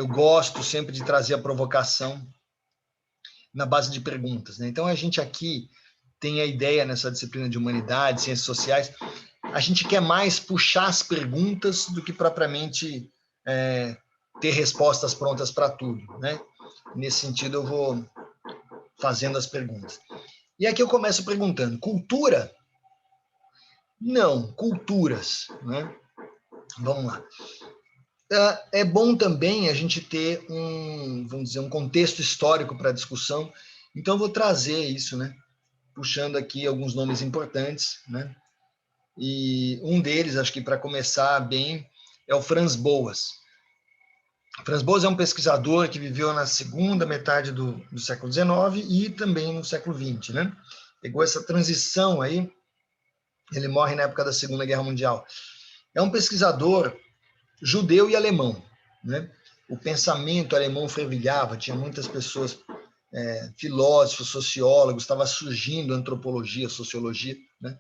eu gosto sempre de trazer a provocação na base de perguntas, né? Então, a gente aqui tem a ideia nessa disciplina de humanidades, ciências sociais, a gente quer mais puxar as perguntas do que propriamente ter respostas prontas para tudo, né? Nesse sentido, eu vou fazendo as perguntas. E aqui eu começo perguntando, cultura? Não, culturas, né? Vamos lá. É bom também a gente ter vamos dizer, um contexto histórico para a discussão, então eu vou trazer isso, né? Puxando aqui alguns nomes importantes, né? E um deles, acho que para começar bem, é o Franz Boas. Franz Boas é um pesquisador que viveu na segunda metade do século XIX e também no século XX, né? Pegou essa transição aí, ele morre na época da Segunda Guerra Mundial. É um pesquisador judeu e alemão, né? O pensamento alemão fervilhava, tinha muitas pessoas, filósofos, sociólogos, estava surgindo antropologia, sociologia, né?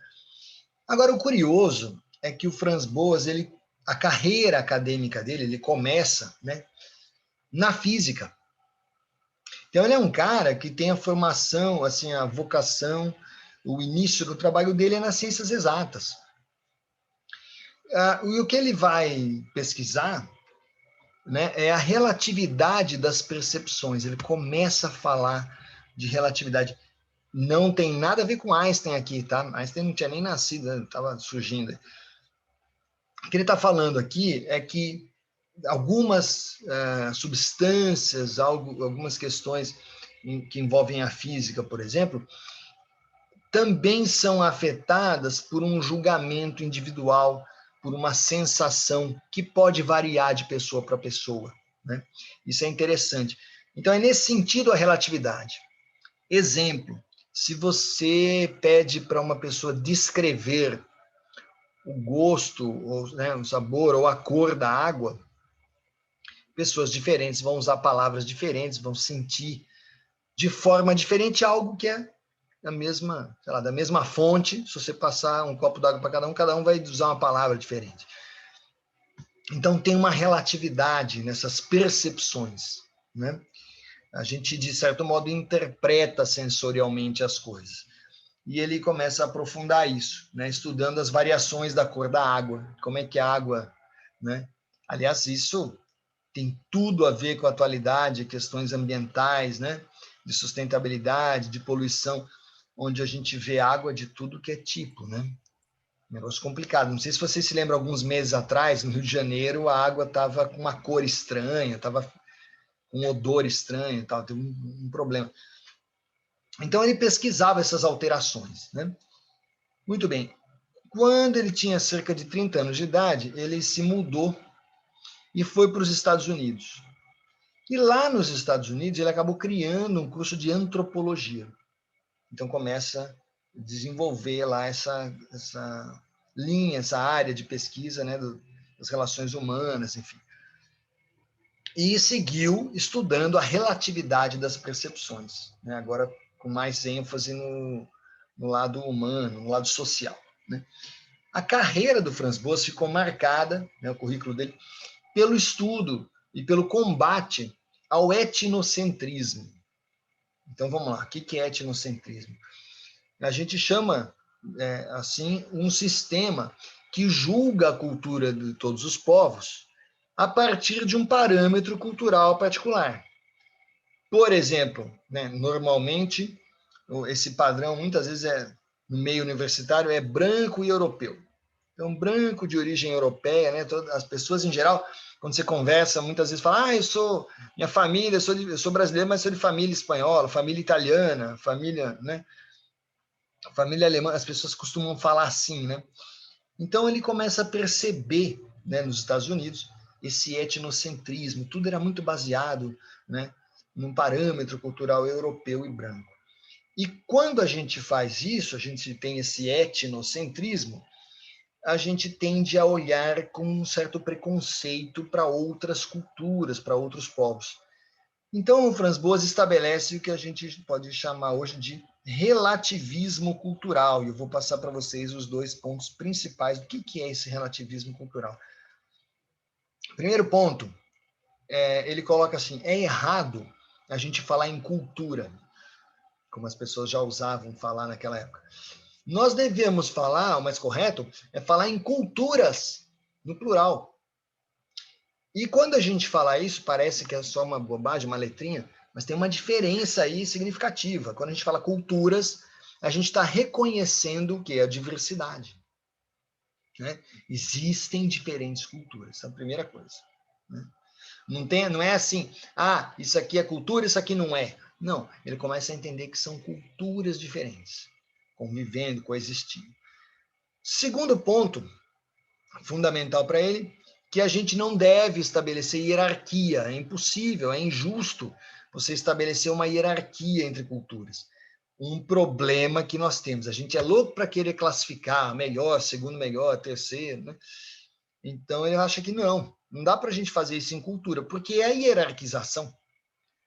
Agora, o curioso é que o Franz Boas, a carreira acadêmica dele, ele começa, né, na física. Então, ele é um cara que tem a formação, assim, a vocação, o início do trabalho dele é nas ciências exatas. E o que ele vai pesquisar, né, é a relatividade das percepções. Ele começa a falar de relatividade. Não tem nada a ver com Einstein aqui, tá? Einstein não tinha nem nascido, estava surgindo. O que ele está falando aqui é que algumas substâncias, algumas questões que envolvem a física, por exemplo, também são afetadas por um julgamento individual, por uma sensação que pode variar de pessoa para pessoa, né? Isso é interessante. Então, é nesse sentido a relatividade. Exemplo, se você pede para uma pessoa descrever o gosto, ou, né, o sabor ou a cor da água, pessoas diferentes vão usar palavras diferentes, vão sentir de forma diferente algo que é da mesma, sei lá, da mesma fonte. Se você passar um copo d'água para cada um vai usar uma palavra diferente. Então, tem uma relatividade nessas percepções, né? A gente, de certo modo, interpreta sensorialmente as coisas. E ele começa a aprofundar isso, né? Estudando as variações da cor da água, como é que a água, né? Aliás, isso tem tudo a ver com a atualidade, questões ambientais, né? De sustentabilidade, de poluição, onde a gente vê água de tudo que é tipo, né? Negócio complicado. Não sei se vocês se lembram, alguns meses atrás, no Rio de Janeiro, a água estava com uma cor estranha, estava com um odor estranho, tal, teve um problema. Então, ele pesquisava essas alterações, né? Muito bem. Quando ele tinha cerca de 30 anos de idade, ele se mudou e foi para os Estados Unidos. E lá nos Estados Unidos, ele acabou criando um curso de antropologia. Então, começa a desenvolver lá essa linha, essa área de pesquisa, né, das relações humanas, enfim. E seguiu estudando a relatividade das percepções, né, agora com mais ênfase no lado humano, no lado social, né. A carreira do Franz Boas ficou marcada, né, o currículo dele, pelo estudo e pelo combate ao etnocentrismo. Então, vamos lá, o que é etnocentrismo? A gente chama, assim, um sistema que julga a cultura de todos os povos a partir de um parâmetro cultural particular. Por exemplo, né, normalmente, esse padrão, muitas vezes, no meio universitário, é branco e europeu. Então, branco de origem europeia, né? Todas as pessoas em geral, quando você conversa, muitas vezes falam, minha família, eu sou brasileiro, mas sou de família espanhola, família italiana, família, né? Família alemã, as pessoas costumam falar assim, né? Então, ele começa a perceber, né, nos Estados Unidos, esse etnocentrismo, tudo era muito baseado, né, num parâmetro cultural europeu e branco. E quando a gente faz isso, a gente tem esse etnocentrismo, a gente tende a olhar com um certo preconceito para outras culturas, para outros povos. Então, o Franz Boas estabelece o que a gente pode chamar hoje de relativismo cultural, e eu vou passar para vocês os dois pontos principais do que é esse relativismo cultural. Primeiro ponto ele coloca assim, é errado a gente falar em cultura, como as pessoas já usavam falar naquela época. Nós devemos falar, o mais correto, é falar em culturas, no plural. E quando a gente fala isso, parece que é só uma bobagem, uma letrinha, mas tem uma diferença aí significativa. Quando a gente fala culturas, a gente está reconhecendo o que? A diversidade. Né? Existem diferentes culturas, essa é a primeira coisa. Né? Não é assim, isso aqui é cultura, isso aqui não é. Não, ele começa a entender que são culturas diferentes, convivendo, coexistindo. Segundo ponto, fundamental para ele, que a gente não deve estabelecer hierarquia. É impossível, é injusto você estabelecer uma hierarquia entre culturas. Um problema que nós temos. A gente é louco para querer classificar melhor, segundo melhor, terceiro, né? Então, ele acha que não dá para a gente fazer isso em cultura, porque a hierarquização,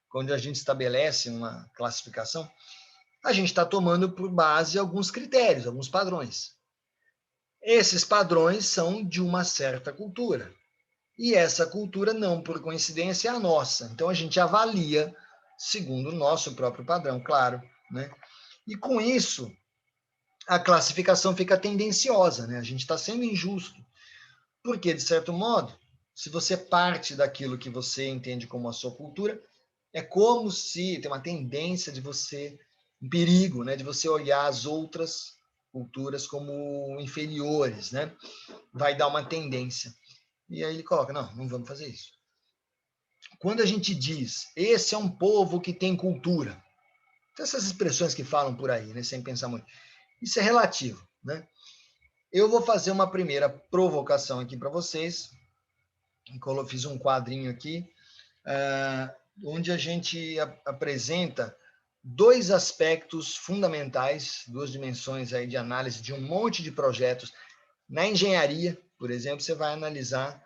quando a gente estabelece uma classificação, a gente está tomando por base alguns critérios, alguns padrões. Esses padrões são de uma certa cultura. E essa cultura, não por coincidência, é a nossa. Então, a gente avalia segundo o nosso próprio padrão, claro. Né? E com isso, a classificação fica tendenciosa. Né? A gente está sendo injusto. Porque, de certo modo, se você parte daquilo que você entende como a sua cultura, é como se tem uma tendência de você, um perigo, né, de você olhar as outras culturas como inferiores, né? Vai dar uma tendência. E aí ele coloca, não vamos fazer isso. Quando a gente diz, esse é um povo que tem cultura, essas expressões que falam por aí, né, sem pensar muito, isso é relativo, né? Eu vou fazer uma primeira provocação aqui para vocês. Fiz um quadrinho aqui, onde a gente apresenta dois aspectos fundamentais, duas dimensões aí de análise de um monte de projetos. Na engenharia, por exemplo, você vai analisar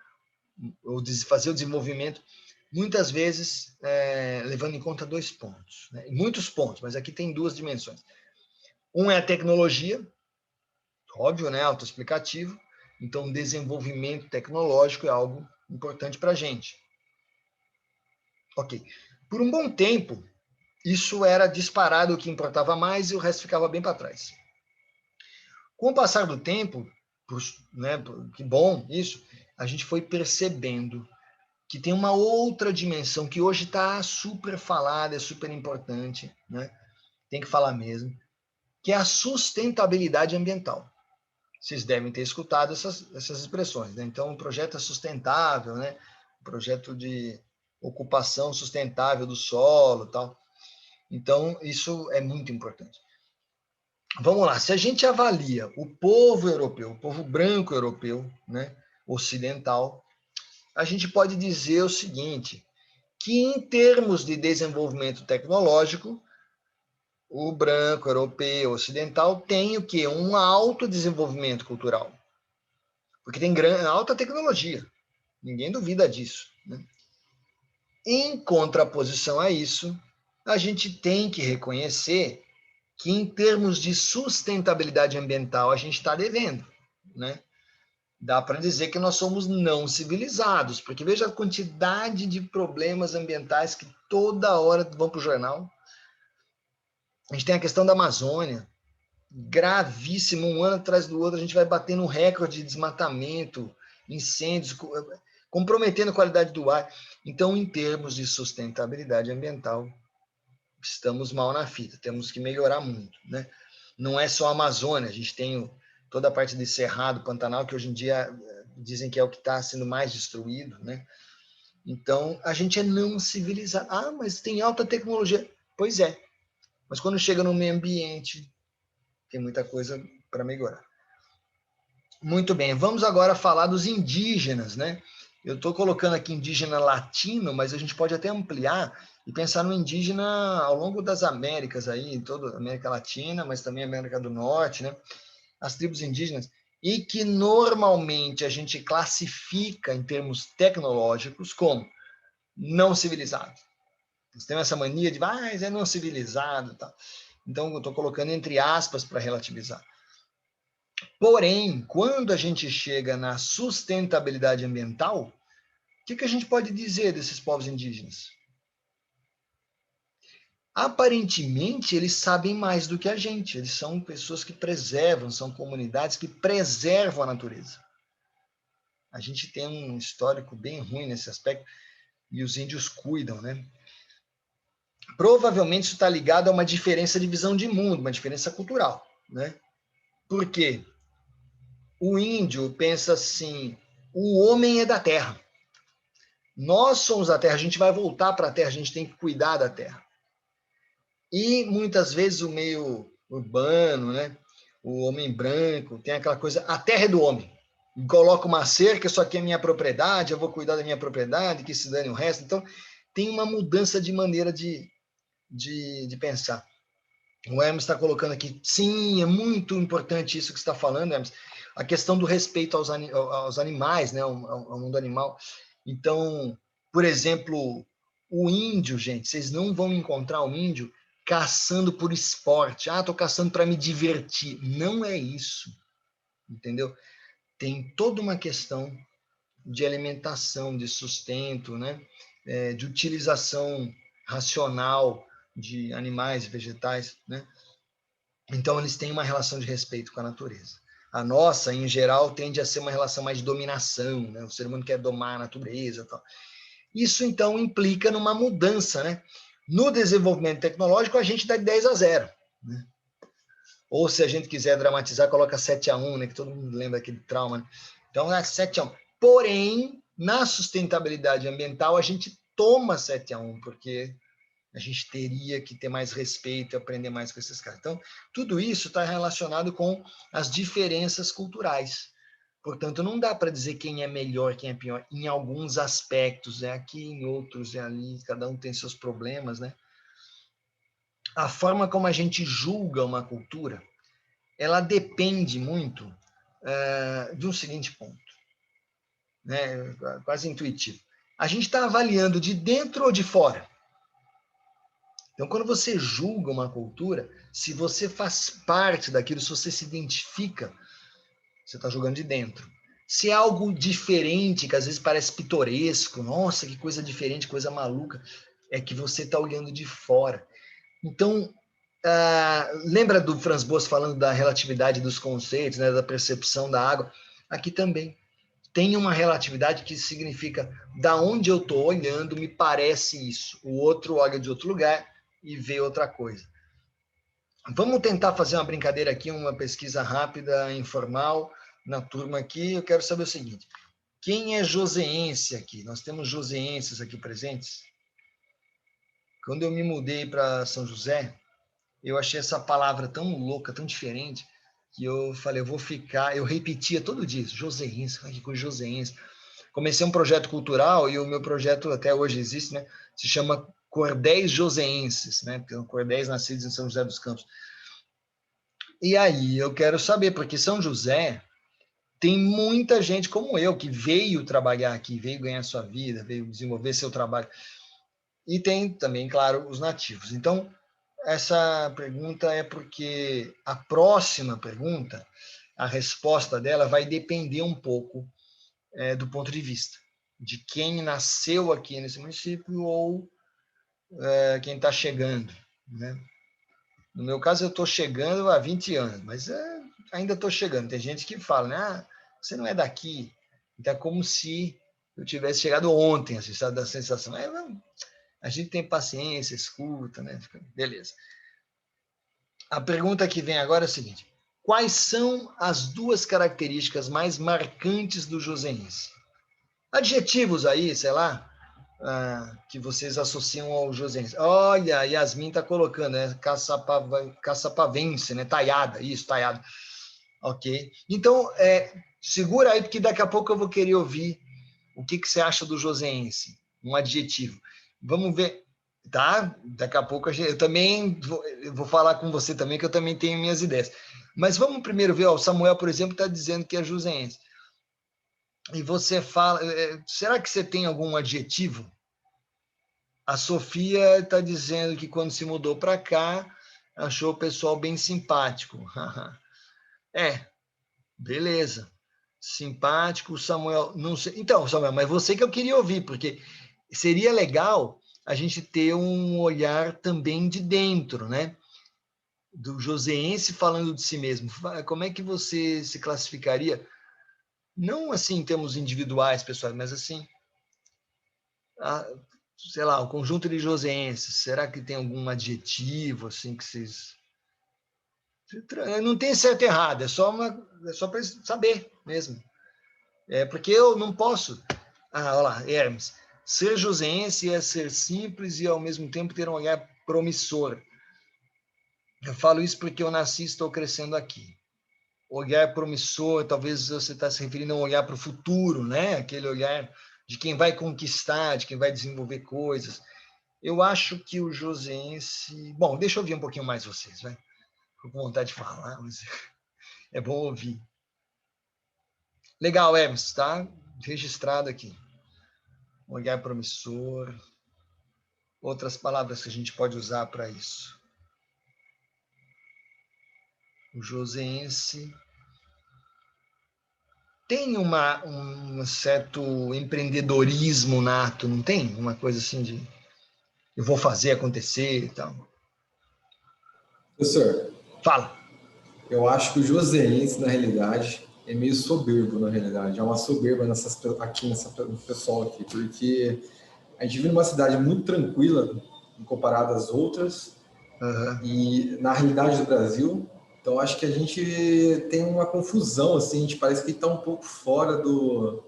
ou fazer o desenvolvimento, muitas vezes levando em conta dois pontos, né? Muitos pontos, mas aqui tem duas dimensões. Um é a tecnologia, óbvio, né? Autoexplicativo. Então, desenvolvimento tecnológico é algo importante para a gente. Ok. Por um bom tempo, isso era disparado o que importava mais e o resto ficava bem para trás. Com o passar do tempo, né, que bom isso, a gente foi percebendo que tem uma outra dimensão que hoje está super falada, é super importante, né? Tem que falar mesmo, que é a sustentabilidade ambiental. Vocês devem ter escutado essas expressões, né? Então, o projeto é sustentável, né? O projeto de ocupação sustentável do solo, tal. Então, isso é muito importante. Vamos lá, se a gente avalia o povo europeu, o povo branco europeu, né, ocidental, a gente pode dizer o seguinte, que em termos de desenvolvimento tecnológico, o branco europeu ocidental tem o quê? Um alto desenvolvimento cultural. Porque tem alta tecnologia, ninguém duvida disso. Né? Em contraposição a isso, a gente tem que reconhecer que, em termos de sustentabilidade ambiental, a gente está devendo. Né? Dá para dizer que nós somos não civilizados, porque veja a quantidade de problemas ambientais que toda hora vão para o jornal. A gente tem a questão da Amazônia, gravíssimo, um ano atrás do outro, a gente vai batendo um recorde de desmatamento, incêndios, comprometendo a qualidade do ar. Então, em termos de sustentabilidade ambiental, estamos mal na fita, temos que melhorar muito. Né? Não é só a Amazônia, a gente tem toda a parte de Cerrado, Pantanal, que hoje em dia dizem que é o que está sendo mais destruído. Né? Então, a gente é não civilizado. Mas tem alta tecnologia. Pois é, mas quando chega no meio ambiente, tem muita coisa para melhorar. Muito bem, vamos agora falar dos indígenas, né? Eu estou colocando aqui indígena latino, mas a gente pode até ampliar e pensar no indígena ao longo das Américas aí, toda a América Latina, mas também a América do Norte, né? As tribos indígenas, e que normalmente a gente classifica em termos tecnológicos como não civilizado. Eles têm essa mania de, é não civilizado, tá? Então, eu estou colocando entre aspas para relativizar. Porém, quando a gente chega na sustentabilidade ambiental, que a gente pode dizer desses povos indígenas? Aparentemente, eles sabem mais do que a gente. Eles são pessoas que preservam, são comunidades que preservam a natureza. A gente tem um histórico bem ruim nesse aspecto, e os índios cuidam, né? Provavelmente isso está ligado a uma diferença de visão de mundo, uma diferença cultural, né? Por quê? O índio pensa assim, o homem é da terra. Nós somos da terra, a gente vai voltar para a terra, a gente tem que cuidar da terra. E muitas vezes o meio urbano, né? O homem branco tem aquela coisa, a terra é do homem. Coloca uma cerca, isso aqui é minha propriedade, eu vou cuidar da minha propriedade, que se dane o resto. Então, tem uma mudança de maneira de pensar. O Hermes está colocando aqui, sim, é muito importante isso que você está falando, Hermes, a questão do respeito aos animais, né, ao mundo animal. Então, por exemplo, o índio, gente, vocês não vão encontrar um índio caçando por esporte. Ah, estou caçando para me divertir. Não é isso, entendeu? Tem toda uma questão de alimentação, de sustento, né? De utilização racional de animais e vegetais, né? Então, eles têm uma relação de respeito com a natureza. A nossa, em geral, tende a ser uma relação mais de dominação, né? O ser humano quer domar a natureza e tal. Isso, então, implica numa mudança, né? No desenvolvimento tecnológico, a gente dá de 10 a 0, né? Ou, se a gente quiser dramatizar, coloca 7-1, né? Que todo mundo lembra aquele trauma, né? Então, é 7-1. Porém, na sustentabilidade ambiental, a gente toma 7-1, porque a gente teria que ter mais respeito e aprender mais com esses caras. Então, tudo isso está relacionado com as diferenças culturais. Portanto, não dá para dizer quem é melhor, quem é pior. Em alguns aspectos é aqui, em outros é ali, cada um tem seus problemas, né? A forma como a gente julga uma cultura, ela depende muito de um seguinte ponto, né? Quase intuitivo. A gente está avaliando de dentro ou de fora? Então, quando você julga uma cultura, se você faz parte daquilo, se você se identifica, você está julgando de dentro. Se é algo diferente, que às vezes parece pitoresco, nossa, que coisa diferente, coisa maluca, é que você está olhando de fora. Então, lembra do Franz Boas falando da relatividade dos conceitos, né, da percepção da água? Aqui também tem uma relatividade que significa da onde eu estou olhando, me parece isso. O outro olha de outro lugar e vê outra coisa. Vamos tentar fazer uma brincadeira aqui, uma pesquisa rápida, informal, na turma aqui. Eu quero saber o seguinte, quem é joseense aqui? Nós temos joseenses aqui presentes? Quando eu me mudei para São José, eu achei essa palavra tão louca, tão diferente, que eu falei, eu vou ficar... Eu repetia todo dia, joseense, que coisa joseense. Comecei um projeto cultural, e o meu projeto até hoje existe, né? Se chama Cordéis Joseenses, né? Porque são cordéis nascidos em São José dos Campos. E aí eu quero saber, porque São José tem muita gente como eu, que veio trabalhar aqui, veio ganhar sua vida, veio desenvolver seu trabalho. E tem também, claro, os nativos. Então, essa pergunta é porque a próxima pergunta, a resposta dela vai depender um pouco do ponto de vista de quem nasceu aqui nesse município ou quem está chegando, né? No meu caso, eu estou chegando há 20 anos, mas ainda estou chegando. Tem gente que fala, né? Você não é daqui. Então, é como se eu tivesse chegado ontem, assim, sabe, da sensação. A gente tem paciência, escuta, né? Beleza. A pergunta que vem agora é a seguinte: quais são as duas características mais marcantes do joseense? Adjetivos aí, sei lá, que vocês associam ao joseense. Olha, a Yasmin está colocando, né? Caçapavense, né? Taiada, isso, taiada. Ok. Então, segura aí, porque daqui a pouco eu vou querer ouvir o que você acha do joseense, um adjetivo. Vamos ver, tá? Daqui a pouco eu também vou falar com você também, que eu também tenho minhas ideias. Mas vamos primeiro ver, ó, o Samuel, por exemplo, está dizendo que é joseense. E você fala, será que você tem algum adjetivo? A Sofia está dizendo que quando se mudou para cá, achou o pessoal bem simpático. Beleza. Simpático, Samuel, não sei. Então, Samuel, mas você que eu queria ouvir, porque seria legal a gente ter um olhar também de dentro, né? Do joseense falando de si mesmo. Como é que você se classificaria? Não assim em termos individuais, pessoal, mas assim, sei lá, o conjunto de joseenses. Será que tem algum adjetivo assim que vocês... Não tem certo e errado, é só para saber mesmo. Porque eu não posso... olha lá, Hermes. Ser joseense é ser simples e, ao mesmo tempo, ter um olhar promissor. Eu falo isso porque eu nasci e estou crescendo aqui. Olhar promissor, talvez você está se referindo a um olhar para o futuro, né? Aquele olhar de quem vai conquistar, de quem vai desenvolver coisas. Eu acho que o joseense... Bom, deixa eu ouvir um pouquinho mais vocês, vai. Estou com vontade de falar, mas é bom ouvir. Legal, Hermes, está registrado aqui. Olhar promissor. Outras palavras que a gente pode usar para isso. O joseense tem um certo empreendedorismo nato, não tem? Uma coisa assim de eu vou fazer acontecer e tal. Professor, Fala. eu acho que o joseense, na realidade, é meio soberbo, na realidade. É uma soberba no pessoal aqui, porque a gente vive numa cidade muito tranquila, comparada às outras, e na realidade do Brasil, então acho que a gente tem uma confusão, assim, a gente parece que está um pouco fora do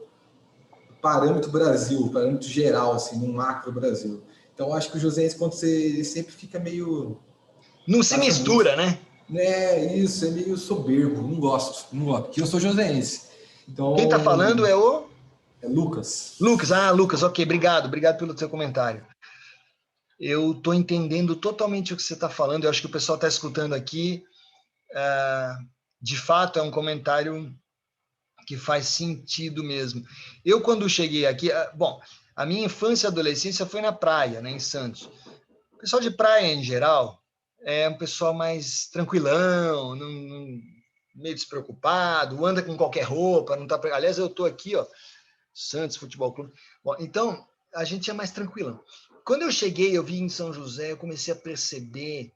parâmetro Brasil, parâmetro geral, assim, no macro Brasil. Então acho que o joseense, quando ele sempre fica meio... Não se baixa muito. mistura, né? Isso, é meio soberbo, não gosto, porque eu sou joseense. Então, Quem está falando é o... É Lucas. Lucas, ok, obrigado pelo seu comentário. Eu estou entendendo totalmente o que você está falando, eu acho que o pessoal está escutando aqui. De fato, é um comentário que faz sentido mesmo. Eu, quando cheguei aqui... Bom, a minha infância e adolescência foi na praia, né, em Santos. O pessoal de praia, em geral, é um pessoal mais tranquilão, meio despreocupado, anda com qualquer roupa, não tá... Aliás, eu estou aqui, ó, Santos Futebol Clube. Bom, então, a gente é mais tranquilão. Quando eu cheguei, eu vi em São José, eu comecei a perceber,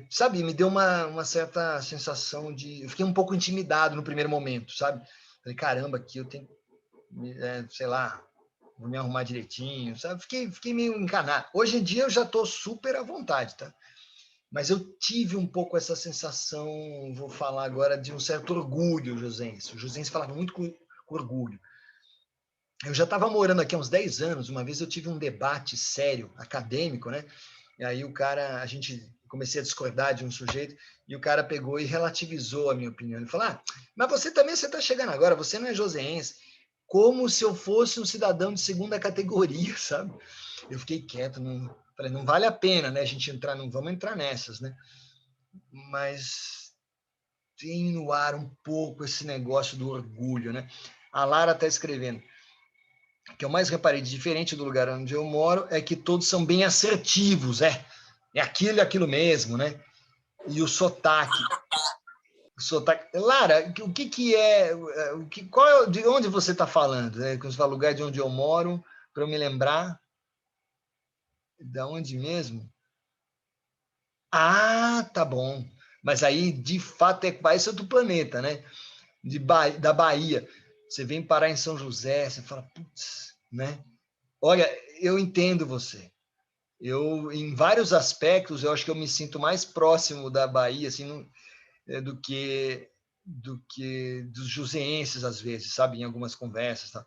sabe, me deu uma certa sensação de... Eu fiquei um pouco intimidado no primeiro momento, sabe? Falei, caramba, aqui eu tenho, sei lá, vou me arrumar direitinho, sabe? Fiquei meio encanado. Hoje em dia eu já estou super à vontade, tá? Mas eu tive um pouco essa sensação, vou falar agora, de um certo orgulho, Josense. O Josense falava muito com orgulho. Eu já estava morando aqui há uns 10 anos, uma vez eu tive um debate sério, acadêmico, né? E aí comecei a discordar de um sujeito, e o cara pegou e relativizou a minha opinião. Ele falou, mas você está chegando agora, você não é joseense. Como se eu fosse um cidadão de segunda categoria, sabe? Eu fiquei quieto, falei, não vale a pena, né, a gente entrar, não vamos entrar nessas, né? Mas tem no ar um pouco esse negócio do orgulho, né? A Lara está escrevendo, o que eu mais reparei de diferente do lugar onde eu moro é que todos são bem assertivos, é aquilo mesmo, né? E o sotaque. Lara, o que é, de onde você está falando? Né? Quando você fala lugar de onde eu moro, para eu me lembrar, da onde mesmo? Tá bom. Mas aí, de fato, é quase outro planeta, né? Da Bahia. Você vem parar em São José, você fala, putz, né? Olha, eu entendo você. Em vários aspectos, eu acho que eu me sinto mais próximo da Bahia, assim, do que dos joseenses, às vezes, sabe? Em algumas conversas. Tá?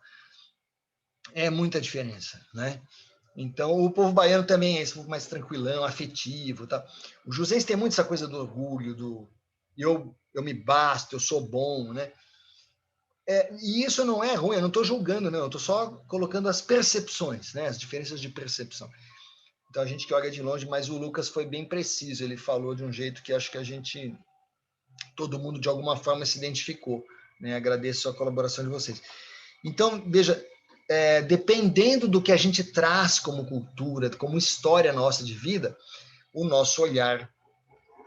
É muita diferença, né? Então, o povo baiano também é esse povo mais tranquilão, afetivo. Tá? O joseense tem muito essa coisa do orgulho, do eu me basto, eu sou bom, né? E isso não é ruim, eu não estou julgando, não, eu estou só colocando as percepções, né? As diferenças de percepção. Então, a gente que olha de longe, mas o Lucas foi bem preciso, ele falou de um jeito que acho que todo mundo, de alguma forma, se identificou. Né? Agradeço a colaboração de vocês. Então, veja, dependendo do que a gente traz como cultura, como história nossa de vida, o nosso olhar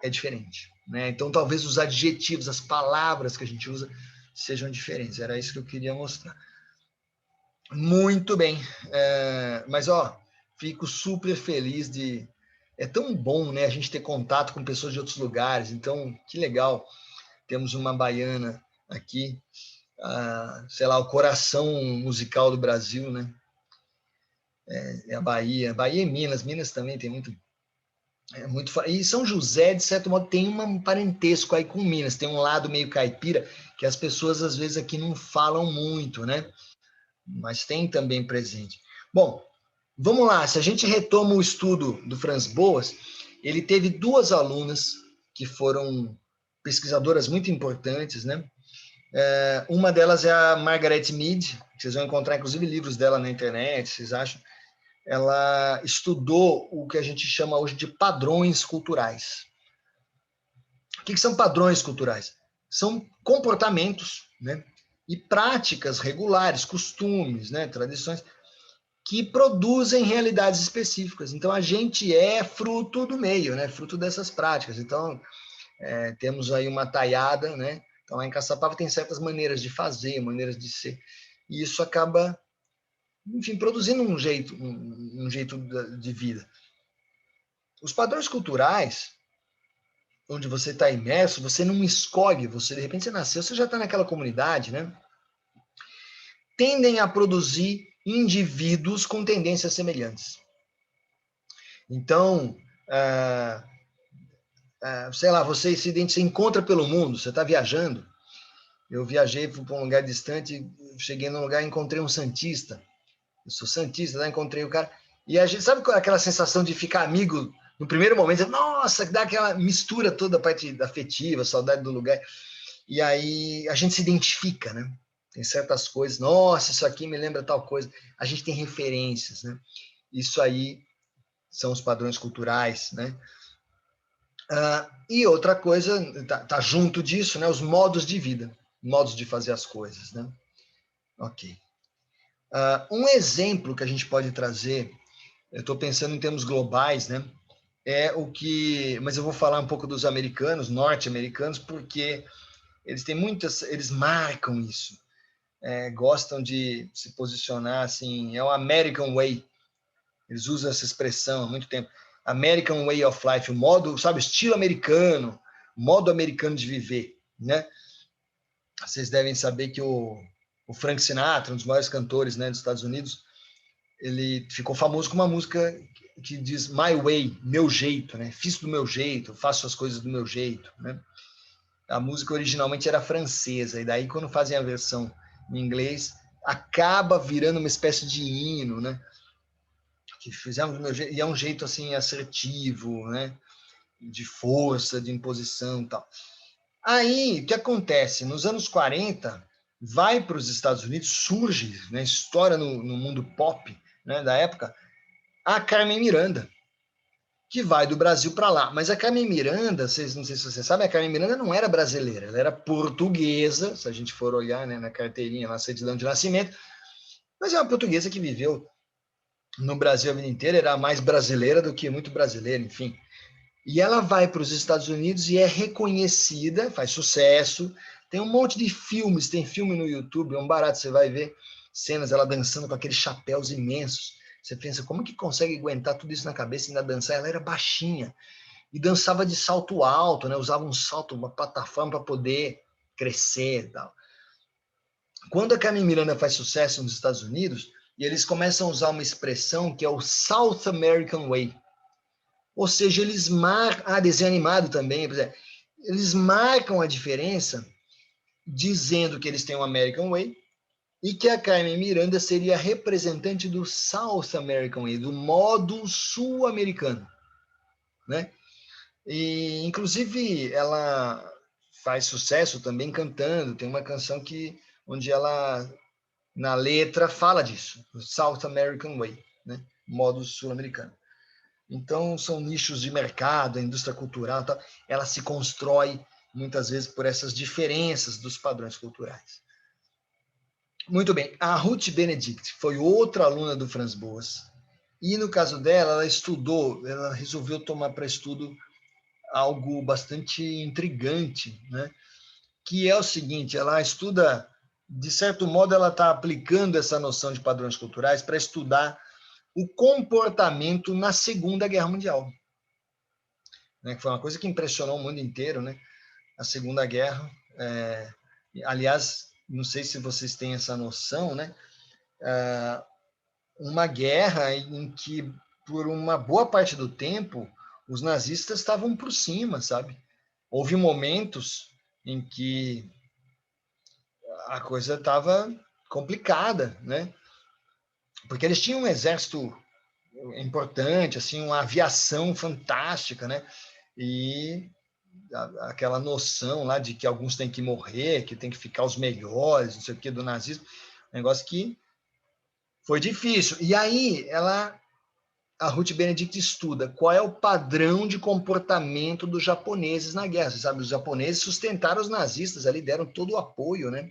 é diferente. Né? Então, talvez os adjetivos, as palavras que a gente usa sejam diferentes. Era isso que eu queria mostrar. Muito bem. Mas, fico super feliz de... É tão bom, né, a gente ter contato com pessoas de outros lugares. Então, que legal. Temos uma baiana aqui, sei lá, o coração musical do Brasil, né? É a Bahia. Bahia e Minas. Minas também tem muito... E São José, de certo modo, tem um parentesco aí com Minas. Tem um lado meio caipira que as pessoas, às vezes, aqui não falam muito, né? Mas tem também presente. Bom, vamos lá. Se a gente retoma o estudo do Franz Boas, ele teve 2 alunas que foram pesquisadoras muito importantes, né? Uma delas é a Margaret Mead, que vocês vão encontrar, inclusive, livros dela na internet, vocês acham? Ela estudou o que a gente chama hoje de padrões culturais. O que são padrões culturais? São comportamentos, né, e práticas regulares, costumes, né, tradições, que produzem realidades específicas. Então, a gente é fruto do meio, né, fruto dessas práticas. Então, temos aí uma taiada, né? Então, lá em Caçapava tem certas maneiras de fazer, maneiras de ser, e isso acaba, enfim, produzindo um jeito de vida. Os padrões culturais, onde você está imerso, você não escolhe, você de repente você nasceu, você já está naquela comunidade, né? Tendem a produzir indivíduos com tendências semelhantes. Então, sei lá, você se encontra pelo mundo, você está viajando. Eu viajei para um lugar distante, cheguei num lugar e encontrei um santista. Eu sou santista, encontrei o cara. E a gente sabe aquela sensação de ficar amigo no primeiro momento? Nossa, dá aquela mistura toda, a parte afetiva, saudade do lugar. E aí a gente se identifica, né? Tem certas coisas. Nossa, isso aqui me lembra tal coisa. A gente tem referências, né? Isso aí são os padrões culturais, né? E outra coisa, tá junto disso, né? Os modos de vida, modos de fazer as coisas, né? Ok. Um exemplo que a gente pode trazer, eu estou pensando em termos globais, né? Mas eu vou falar um pouco dos americanos, norte-americanos, porque eles marcam isso, gostam de se posicionar assim, é o American Way, eles usam essa expressão há muito tempo, American Way of Life, o modo, sabe, estilo americano, modo americano de viver, né? Vocês devem saber que o Frank Sinatra, um dos maiores cantores, né, dos Estados Unidos, ele ficou famoso com uma música que diz My Way, meu jeito, né? Fiz do meu jeito, faço as coisas do meu jeito, né? A música originalmente era francesa, e daí quando fazem a versão em inglês, acaba virando uma espécie de hino, né? Que fizemos do meu jeito, e é um jeito assim assertivo, né? De força, de imposição e tal. Aí, o que acontece? Nos anos 40, vai para os Estados Unidos, surge, né, estoura no mundo pop, né, da época, a Carmen Miranda, que vai do Brasil para lá. Mas a Carmen Miranda, não sei se vocês sabem, a Carmen Miranda não era brasileira, ela era portuguesa, se a gente for olhar, né, na carteirinha, na certidão de nascimento, mas é uma portuguesa que viveu no Brasil a vida inteira, era mais brasileira do que muito brasileira, enfim. E ela vai para os Estados Unidos e é reconhecida, faz sucesso. Tem um monte de filmes, tem filme no YouTube, é um barato, você vai ver cenas ela dançando com aqueles chapéus imensos. Você pensa, como que consegue aguentar tudo isso na cabeça e ainda dançar? Ela era baixinha e dançava de salto alto, né? Usava um salto, uma plataforma para poder crescer e tal. Quando a Carmen Miranda faz sucesso nos Estados Unidos, e eles começam a usar uma expressão que é o South American Way. Ou seja, eles marcam... desenho animado também, por exemplo. Eles marcam a diferença dizendo que eles têm o American Way e que a Carmen Miranda seria representante do South American Way, do modo sul-americano, né? E, inclusive, ela faz sucesso também cantando. Tem uma canção onde ela, na letra, fala disso, o South American Way, né? Modo sul-americano. Então, são nichos de mercado, a indústria cultural, tal, ela se constrói muitas vezes por essas diferenças dos padrões culturais. Muito bem, a Ruth Benedict foi outra aluna do Franz Boas, e no caso dela, ela resolveu tomar para estudo algo bastante intrigante, né? que é o seguinte, ela estuda, de certo modo, ela está aplicando essa noção de padrões culturais para estudar o comportamento na Segunda Guerra Mundial, né? Que foi uma coisa que impressionou o mundo inteiro, né? A Segunda Guerra. Aliás, não sei se vocês têm essa noção, né? Uma guerra em que, por uma boa parte do tempo, os nazistas estavam por cima, sabe? Houve momentos em que a coisa estava complicada, né? Porque eles tinham um exército importante, assim, uma aviação fantástica, né? E aquela noção lá de que alguns têm que morrer, que tem que ficar os melhores, não sei o que, do nazismo, um negócio que foi difícil. E aí a Ruth Benedict estuda qual é o padrão de comportamento dos japoneses na guerra. Você sabe, os japoneses sustentaram os nazistas, ali deram todo o apoio, né?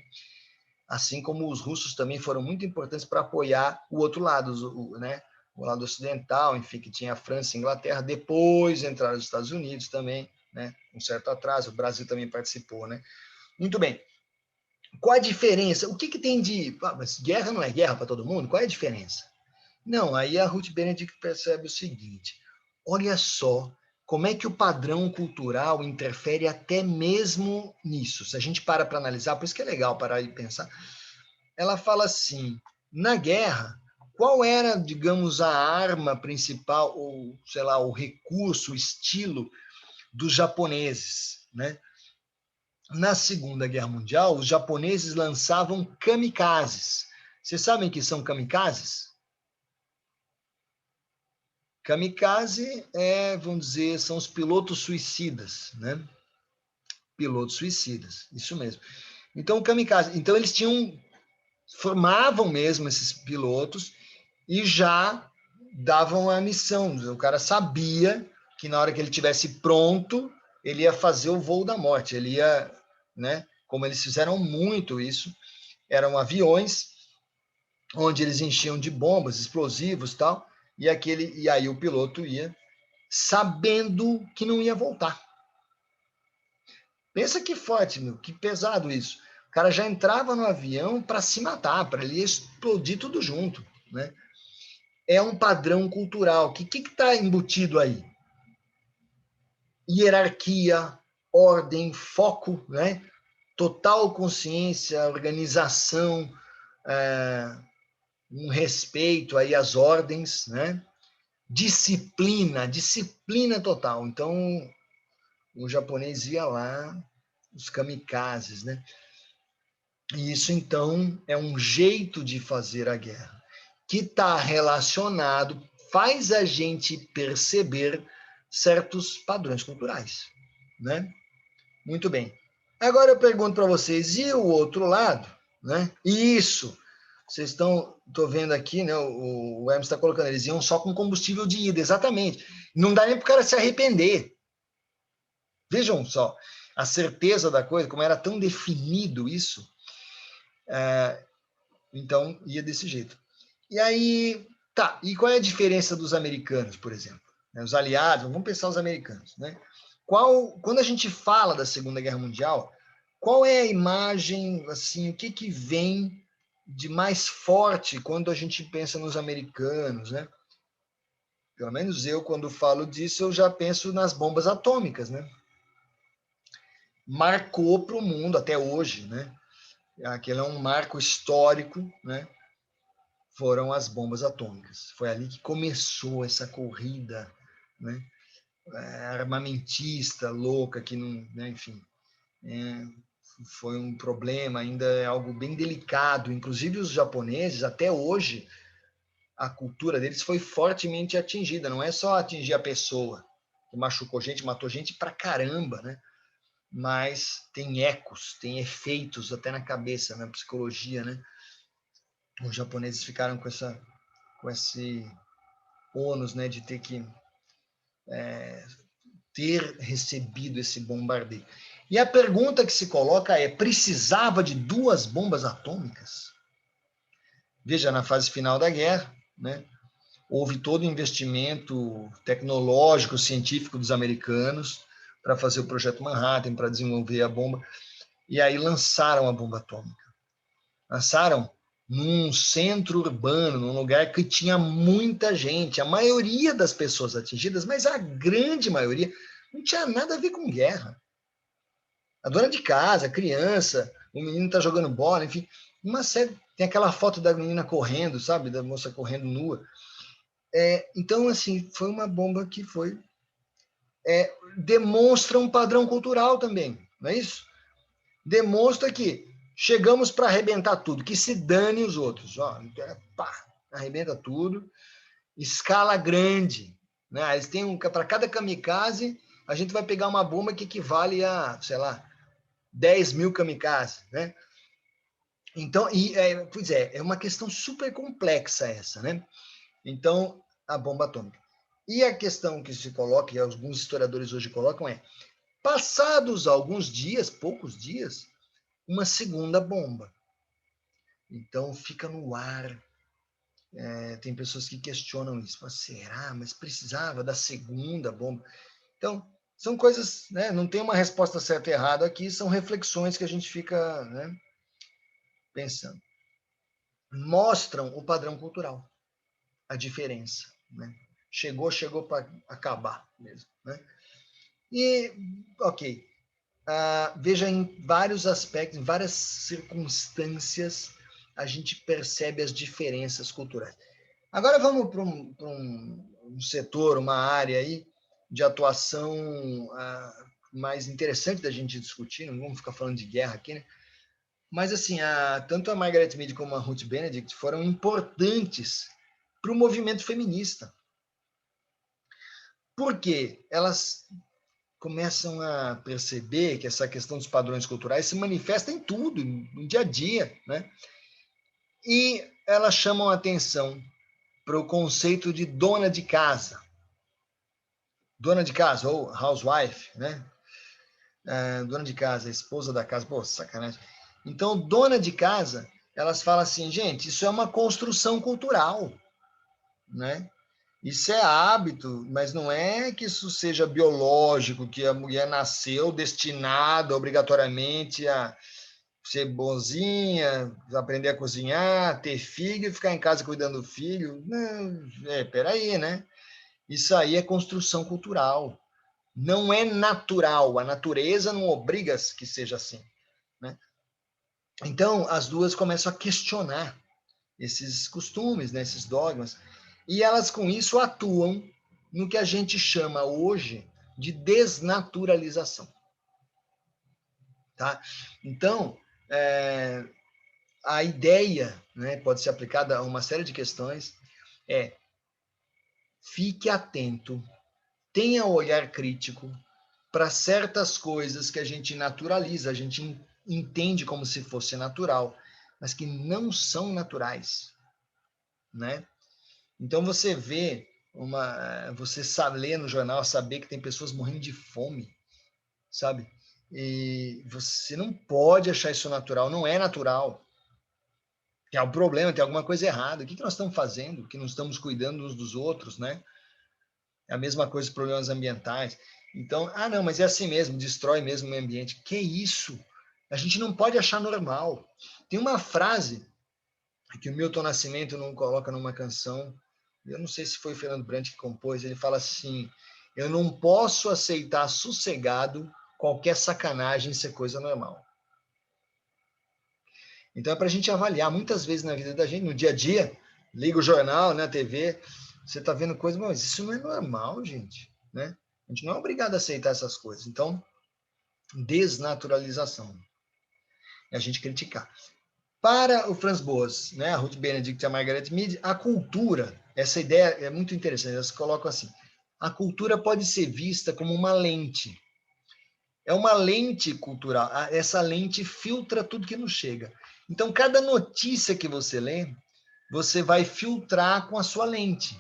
Assim como os russos também foram muito importantes para apoiar o outro lado, né? O lado ocidental, enfim, que tinha a França e a Inglaterra, depois entraram os Estados Unidos também, né? Um certo atraso, o Brasil também participou, né? Muito bem. Qual a diferença? O que tem de... mas guerra não é guerra para todo mundo? Qual é a diferença? Não, aí a Ruth Benedict percebe o seguinte, olha só como é que o padrão cultural interfere até mesmo nisso. Se a gente para analisar, por isso que é legal parar e pensar, ela fala assim, na guerra, qual era, digamos, a arma principal, ou, sei lá, o recurso, o estilo dos japoneses, né? Na Segunda Guerra Mundial, os japoneses lançavam kamikazes. Vocês sabem o que são kamikazes? Kamikaze vamos dizer, são os pilotos suicidas, né? Pilotos suicidas, isso mesmo. Então, kamikaze. Então, eles formavam mesmo esses pilotos e já davam a missão. O cara sabia que na hora que ele tivesse pronto, ele ia fazer o voo da morte. Ele ia, né? Como eles fizeram muito isso, eram aviões onde eles enchiam de bombas, explosivos, tal, e aí o piloto ia sabendo que não ia voltar. Pensa que forte, meu, que pesado isso. O cara já entrava no avião para se matar, para ele explodir tudo junto, né? É um padrão cultural. O que está embutido aí? Hierarquia, ordem, foco, né? Total consciência, organização, um respeito aí às ordens, né? Disciplina total. Então, o japonês ia lá, os kamikazes, né? E isso, então, é um jeito de fazer a guerra, que está relacionado, faz a gente perceber certos padrões culturais, né? Muito bem. Agora eu pergunto para vocês, e o outro lado, né? Isso, vocês estou vendo aqui, né? O Hermes está colocando, eles iam só com combustível de ida, exatamente. Não dá nem para o cara se arrepender. Vejam só, a certeza da coisa, como era tão definido isso, então ia desse jeito. E aí, tá, e qual é a diferença dos americanos, por exemplo? Os aliados, vamos pensar os americanos, né? Quando a gente fala da Segunda Guerra Mundial, qual é a imagem, assim, o que vem de mais forte quando a gente pensa nos americanos, né? Pelo menos eu, quando falo disso, eu já penso nas bombas atômicas, né? Marcou para o mundo até hoje, né? Aquele é um marco histórico, né? Foram as bombas atômicas. Foi ali que começou essa corrida, né? Armamentista, louca, que não, né? Enfim, foi um problema, ainda é algo bem delicado. Inclusive os japoneses, até hoje, a cultura deles foi fortemente atingida. Não é só atingir a pessoa, que machucou gente, matou gente pra caramba, né? Mas tem ecos, tem efeitos até na cabeça, na psicologia, né? Os japoneses ficaram com esse ônus, né, de ter que ter recebido esse bombardeio. E a pergunta que se coloca é: precisava de 2 bombas atômicas? Veja, na fase final da guerra, né, houve todo o investimento tecnológico, científico dos americanos para fazer o projeto Manhattan, para desenvolver a bomba. E aí lançaram a bomba atômica. Lançaram num centro urbano, num lugar que tinha muita gente. A maioria das pessoas atingidas, mas a grande maioria, não tinha nada a ver com guerra. A dona de casa, a criança, o menino está jogando bola, enfim, uma série. Tem aquela foto da menina correndo, sabe? Da moça correndo nua. Então, assim, foi uma bomba que foi... demonstra um padrão cultural também, não é isso? Demonstra que chegamos para arrebentar tudo, que se dane os outros. Ó, pá, arrebenta tudo. Escala grande. Né? Eles têm para cada kamikaze, a gente vai pegar uma bomba que equivale a, sei lá, 10 mil kamikazes. Né? Então, pois é uma questão super complexa essa. Né? Então, a bomba atômica. E a questão que se coloca, e alguns historiadores hoje colocam, passados alguns dias, poucos dias, uma segunda bomba. Então, fica no ar. Tem pessoas que questionam isso. Mas será? Mas precisava da segunda bomba? Então, são coisas, né? Não tem uma resposta certa e errada aqui, são reflexões que a gente fica, né, pensando. Mostram o padrão cultural, a diferença. Né? Chegou para acabar mesmo. Né? E, ok, veja, em vários aspectos, em várias circunstâncias, a gente percebe as diferenças culturais. Agora vamos para um setor, uma área aí de atuação mais interessante da gente discutir, não vamos ficar falando de guerra aqui, né? Mas, assim, tanto a Margaret Mead como a Ruth Benedict foram importantes para o movimento feminista. Porque elas começam a perceber que essa questão dos padrões culturais se manifesta em tudo, no dia a dia, né? E elas chamam a atenção para o conceito de dona de casa. Dona de casa, ou housewife, né? Dona de casa, esposa da casa, pô, sacanagem. Então, dona de casa, elas falam assim, gente, isso é uma construção cultural, né? Isso é hábito, mas não é que isso seja biológico, que a mulher nasceu destinada obrigatoriamente a ser bonzinha, aprender a cozinhar, ter filho e ficar em casa cuidando do filho. Não, peraí, né? Isso aí é construção cultural. Não é natural. A natureza não obriga que seja assim. Né? Então, as duas começam a questionar esses costumes, né, esses dogmas, e elas, com isso, atuam no que a gente chama hoje de desnaturalização. Tá? Então, a ideia, né, pode ser aplicada a uma série de questões, fique atento, tenha olhar crítico para certas coisas que a gente naturaliza, a gente entende como se fosse natural, mas que não são naturais, né? Então você vê você lê no jornal, saber que tem pessoas morrendo de fome, sabe? E você não pode achar isso natural, não é natural. Tem algum problema, tem alguma coisa errada. O que nós estamos fazendo? Que não estamos cuidando uns dos outros, né? É a mesma coisa os problemas ambientais. Então, não, mas é assim mesmo, destrói mesmo o meio ambiente. Que isso? A gente não pode achar normal. Tem uma frase que o Milton Nascimento não coloca numa canção, eu não sei se foi o Fernando Brant que compôs, ele fala assim, eu não posso aceitar sossegado qualquer sacanagem ser coisa normal. Então é para a gente avaliar, muitas vezes na vida da gente, no dia a dia, liga o jornal, né, a TV, você está vendo coisas, mas isso não é normal, gente, né? A gente não é obrigado a aceitar essas coisas. Então, desnaturalização. É a gente criticar. Para o Franz Boas, né, a Ruth Benedict e a Margaret Mead, a cultura, essa ideia é muito interessante, elas colocam assim, a cultura pode ser vista como uma lente. É uma lente cultural, essa lente filtra tudo que nos chega. Então, cada notícia que você lê, você vai filtrar com a sua lente.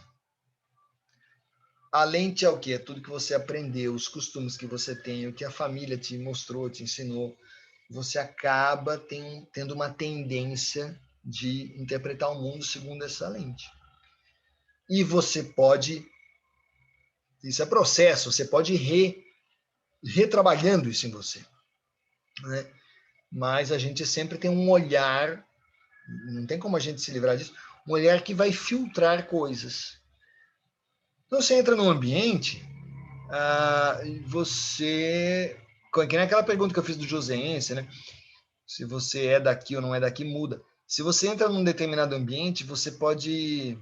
A lente é o quê? É tudo que você aprendeu, os costumes que você tem, o que a família te mostrou, te ensinou. Você acaba tendo uma tendência de interpretar o mundo segundo essa lente. E você pode, isso é processo, você pode ir retrabalhando isso em você. Né? mas a gente sempre tem um olhar, não tem como a gente se livrar disso, um olhar que vai filtrar coisas. Então, você entra num ambiente, você... Que nem aquela pergunta que eu fiz do Joseense, né? Se você é daqui ou não é daqui, muda. Se você entra num determinado ambiente, você pode...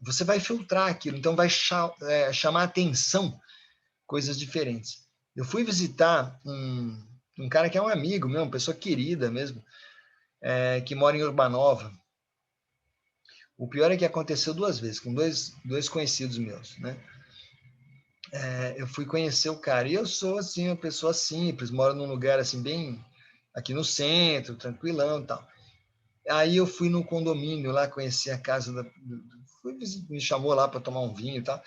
você vai filtrar aquilo, então vai chamar atenção coisas diferentes. Eu fui visitar um cara que é um amigo meu, uma pessoa querida mesmo, que mora em Urbanova. O pior é que aconteceu 2 vezes, com dois conhecidos meus, né? Eu fui conhecer o cara, e eu sou, assim, uma pessoa simples, moro num lugar, assim, bem aqui no centro, tranquilão e tal. Aí eu fui no condomínio lá, conheci a casa me chamou lá para tomar um vinho e tal.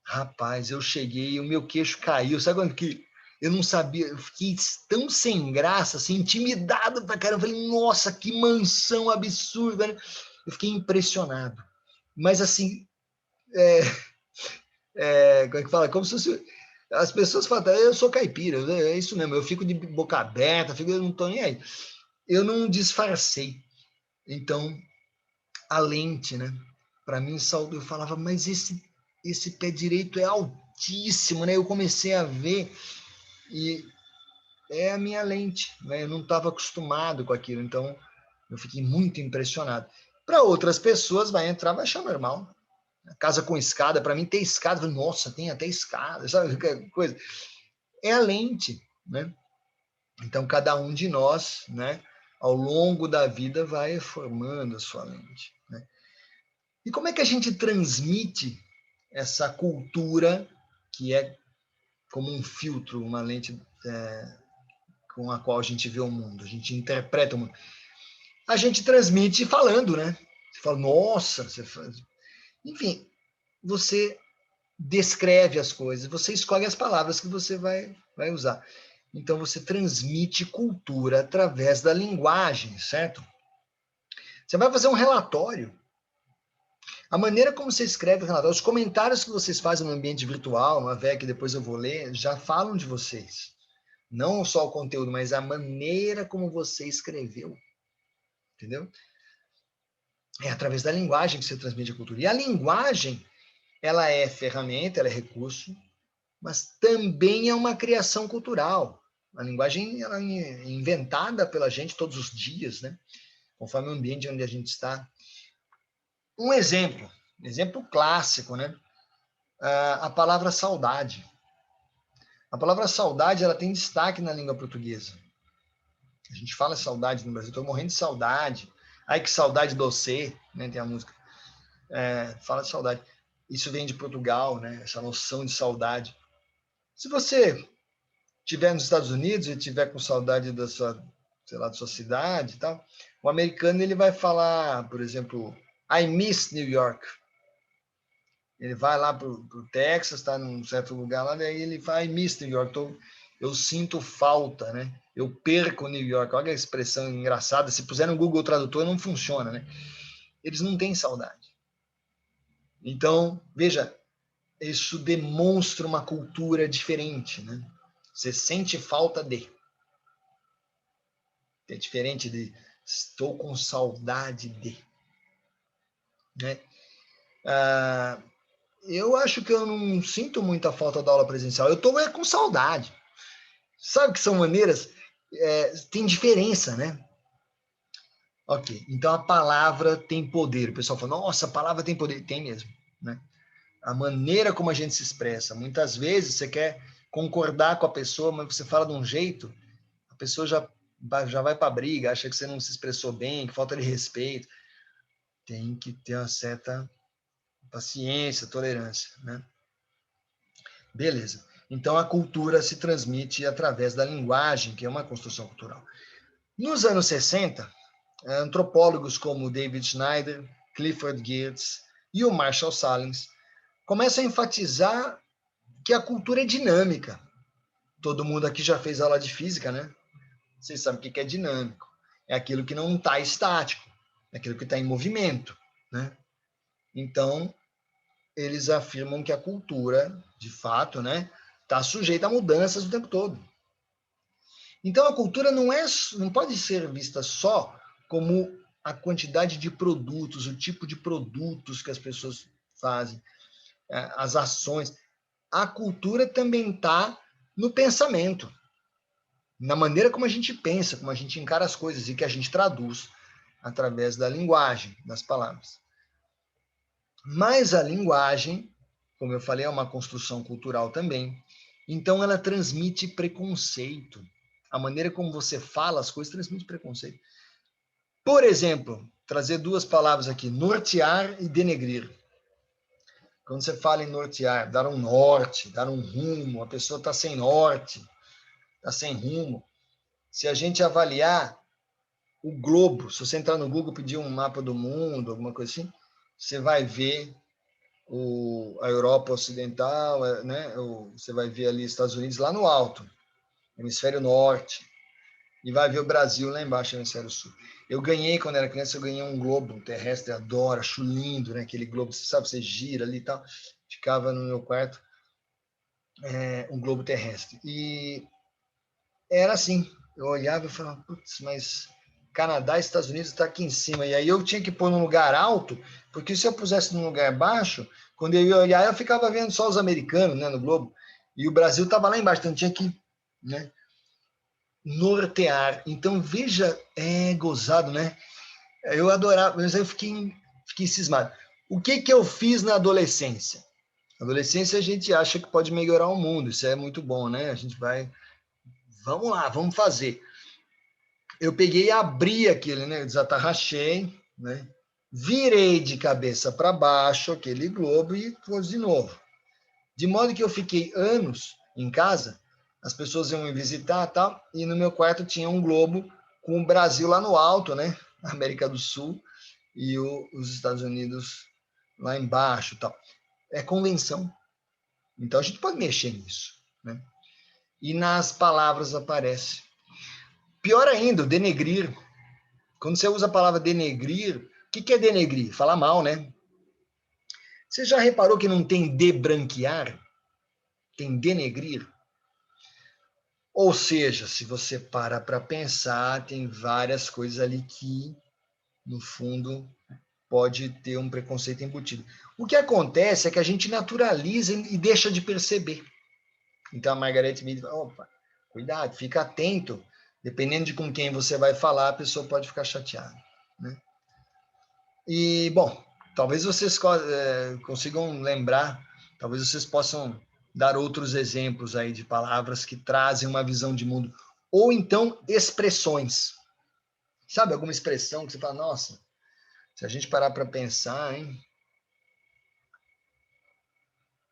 Rapaz, eu cheguei e o meu queixo caiu. Sabe quando que eu não sabia? Eu fiquei tão sem graça, assim, intimidado pra caramba. Eu falei, nossa, que mansão absurda, né? Eu fiquei impressionado. Mas assim, como é que fala? Como se fosse... As pessoas falam, eu sou caipira, é isso mesmo, eu fico de boca aberta, eu não tô nem aí. Eu não disfarcei. Então, a lente, né? Para mim, eu falava, mas esse pé direito é altíssimo, né? Eu comecei a ver e é a minha lente, né? Eu não estava acostumado com aquilo, então eu fiquei muito impressionado. Para outras pessoas, vai entrar, vai achar normal. Casa com escada, para mim ter escada, nossa, tem até escada, sabe? Coisa. É a lente, né? Então, cada um de nós, né, ao longo da vida, vai formando a sua lente. Né? E como é que a gente transmite essa cultura que é como um filtro, uma lente com a qual a gente vê o mundo, a gente interpreta o mundo? A gente transmite falando, né? Você fala, nossa, você faz... Enfim, você descreve as coisas, você escolhe as palavras que você vai usar. Então, você transmite cultura através da linguagem, certo? Você vai fazer um relatório. A maneira como você escreve o relatório, os comentários que vocês fazem no ambiente virtual, no AVE, que depois eu vou ler, já falam de vocês. Não só o conteúdo, mas a maneira como você escreveu. Entendeu? É através da linguagem que você transmite a cultura. E a linguagem, ela é ferramenta, ela é recurso, mas também é uma criação cultural. A linguagem ela é inventada pela gente todos os dias, né? Conforme o ambiente onde a gente está. Um exemplo clássico, né? A palavra saudade. A palavra saudade ela tem destaque na língua portuguesa. A gente fala saudade no Brasil, estou morrendo de saudade. Ai, que saudade do você, né? Tem a música. Fala de saudade. Isso vem de Portugal, né? Essa noção de saudade. Se você estiver nos Estados Unidos e tiver com saudade da sua, sei lá, da sua cidade e tal, o americano ele vai falar, por exemplo, I miss New York. Ele vai lá para o Texas, está num certo lugar lá, daí ele fala, I miss New York, eu sinto falta, né? Eu perco New York. Olha a expressão engraçada, se puser no Google Tradutor não funciona, né? Eles não têm saudade. Então, veja, isso demonstra uma cultura diferente, né? Você sente falta de. É diferente de estou com saudade de. Né? Eu acho que eu não sinto muita falta da aula presencial. Eu estou com saudade. Sabe que são maneiras? Tem diferença, né? Ok, então a palavra tem poder. O pessoal fala, nossa, a palavra tem poder. Tem mesmo, né? A maneira como a gente se expressa. Muitas vezes você quer concordar com a pessoa, mas você fala de um jeito, a pessoa já vai para a briga, acha que você não se expressou bem, que falta de respeito. Tem que ter uma certa paciência, tolerância, né? Beleza. Então, a cultura se transmite através da linguagem, que é uma construção cultural. Nos anos 60, antropólogos como David Schneider, Clifford Geertz e o Marshall Sahlins começam a enfatizar que a cultura é dinâmica. Todo mundo aqui já fez aula de física, né? Vocês sabem o que é dinâmico. É aquilo que não está estático, é aquilo que está em movimento, né? Então, eles afirmam que a cultura, de fato, né, está sujeita a mudanças o tempo todo. Então, a cultura não pode ser vista só como a quantidade de produtos, o tipo de produtos que as pessoas fazem, as ações. A cultura também está no pensamento, na maneira como a gente pensa, como a gente encara as coisas e que a gente traduz através da linguagem, das palavras. Mas a linguagem, como eu falei, é uma construção cultural também, então ela transmite preconceito. A maneira como você fala as coisas transmite preconceito. Por exemplo, trazer duas palavras aqui, nortear e denegrir. Quando você fala em nortear, dar um norte, dar um rumo, a pessoa está sem norte, está sem rumo. Se a gente avaliar o globo, se você entrar no Google e pedir um mapa do mundo, alguma coisa assim, você vai ver a Europa Ocidental, né? Você vai ver ali Estados Unidos lá no alto, hemisfério norte, e vai ver o Brasil lá embaixo, hemisfério sul. Eu ganhei, quando era criança, eu ganhei um globo terrestre, adoro, acho lindo, né? Aquele globo, você sabe, você gira ali e tal. Ficava no meu quarto, um globo terrestre. E era assim, eu olhava e falava, putz, mas Canadá e Estados Unidos está aqui em cima. E aí eu tinha que pôr num lugar alto, porque se eu pusesse num lugar baixo, quando eu ia olhar, eu ficava vendo só os americanos, né, no globo. E o Brasil estava lá embaixo, então tinha que, né, nortear. Então, veja, gozado, né? Eu adorava, mas eu fiquei cismado. O que eu fiz na adolescência? Na adolescência a gente acha que pode melhorar o mundo, isso é muito bom, né? A gente vai, vamos lá, vamos fazer. Eu peguei e abri aquele, né? Desatarrachei, né? Virei de cabeça para baixo aquele globo e pus de novo. De modo que eu fiquei anos em casa, as pessoas iam me visitar tal, e no meu quarto tinha um globo com o Brasil lá no alto, né? América do Sul, e os Estados Unidos lá embaixo tal. É convenção. Então a gente pode mexer nisso, né? E nas palavras aparece. Pior ainda, o denegrir. Quando você usa a palavra denegrir, o que é denegrir? Falar mal, né? Você já reparou que não tem debranquear? Tem denegrir? Ou seja, se você para pensar, tem várias coisas ali que, no fundo, pode ter um preconceito embutido. O que acontece é que a gente naturaliza e deixa de perceber. Então a Margaret Mead fala, opa, cuidado, fica atento. Dependendo de com quem você vai falar, a pessoa pode ficar chateada, né? E, bom, talvez vocês consigam lembrar, talvez vocês possam dar outros exemplos aí de palavras que trazem uma visão de mundo. Ou então expressões. Sabe, alguma expressão que você fala, nossa, se a gente parar para pensar, hein?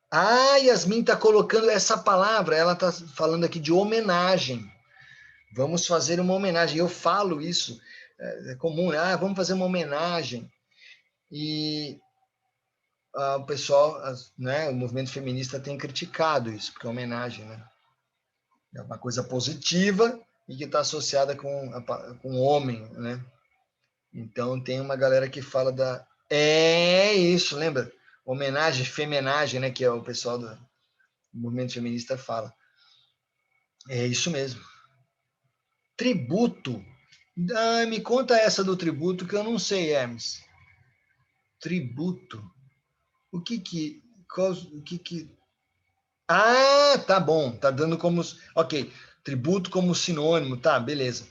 Ah, Yasmin está colocando essa palavra, ela está falando aqui de homenagem. Vamos fazer uma homenagem. Eu falo isso, é comum, né? Ah, vamos fazer uma homenagem. E o pessoal, né, o movimento feminista tem criticado isso, porque é homenagem, né? É uma coisa positiva e que está associada com o homem, né? Então tem uma galera que fala da... É isso, lembra? Homenagem, femenagem, né? Que é o pessoal do movimento feminista fala. É isso mesmo. Tributo. Ah, me conta essa do tributo que eu não sei, Hermes. Tributo. O que... Ah, tá bom. Tá dando como... Ok. Tributo como sinônimo. Tá, beleza.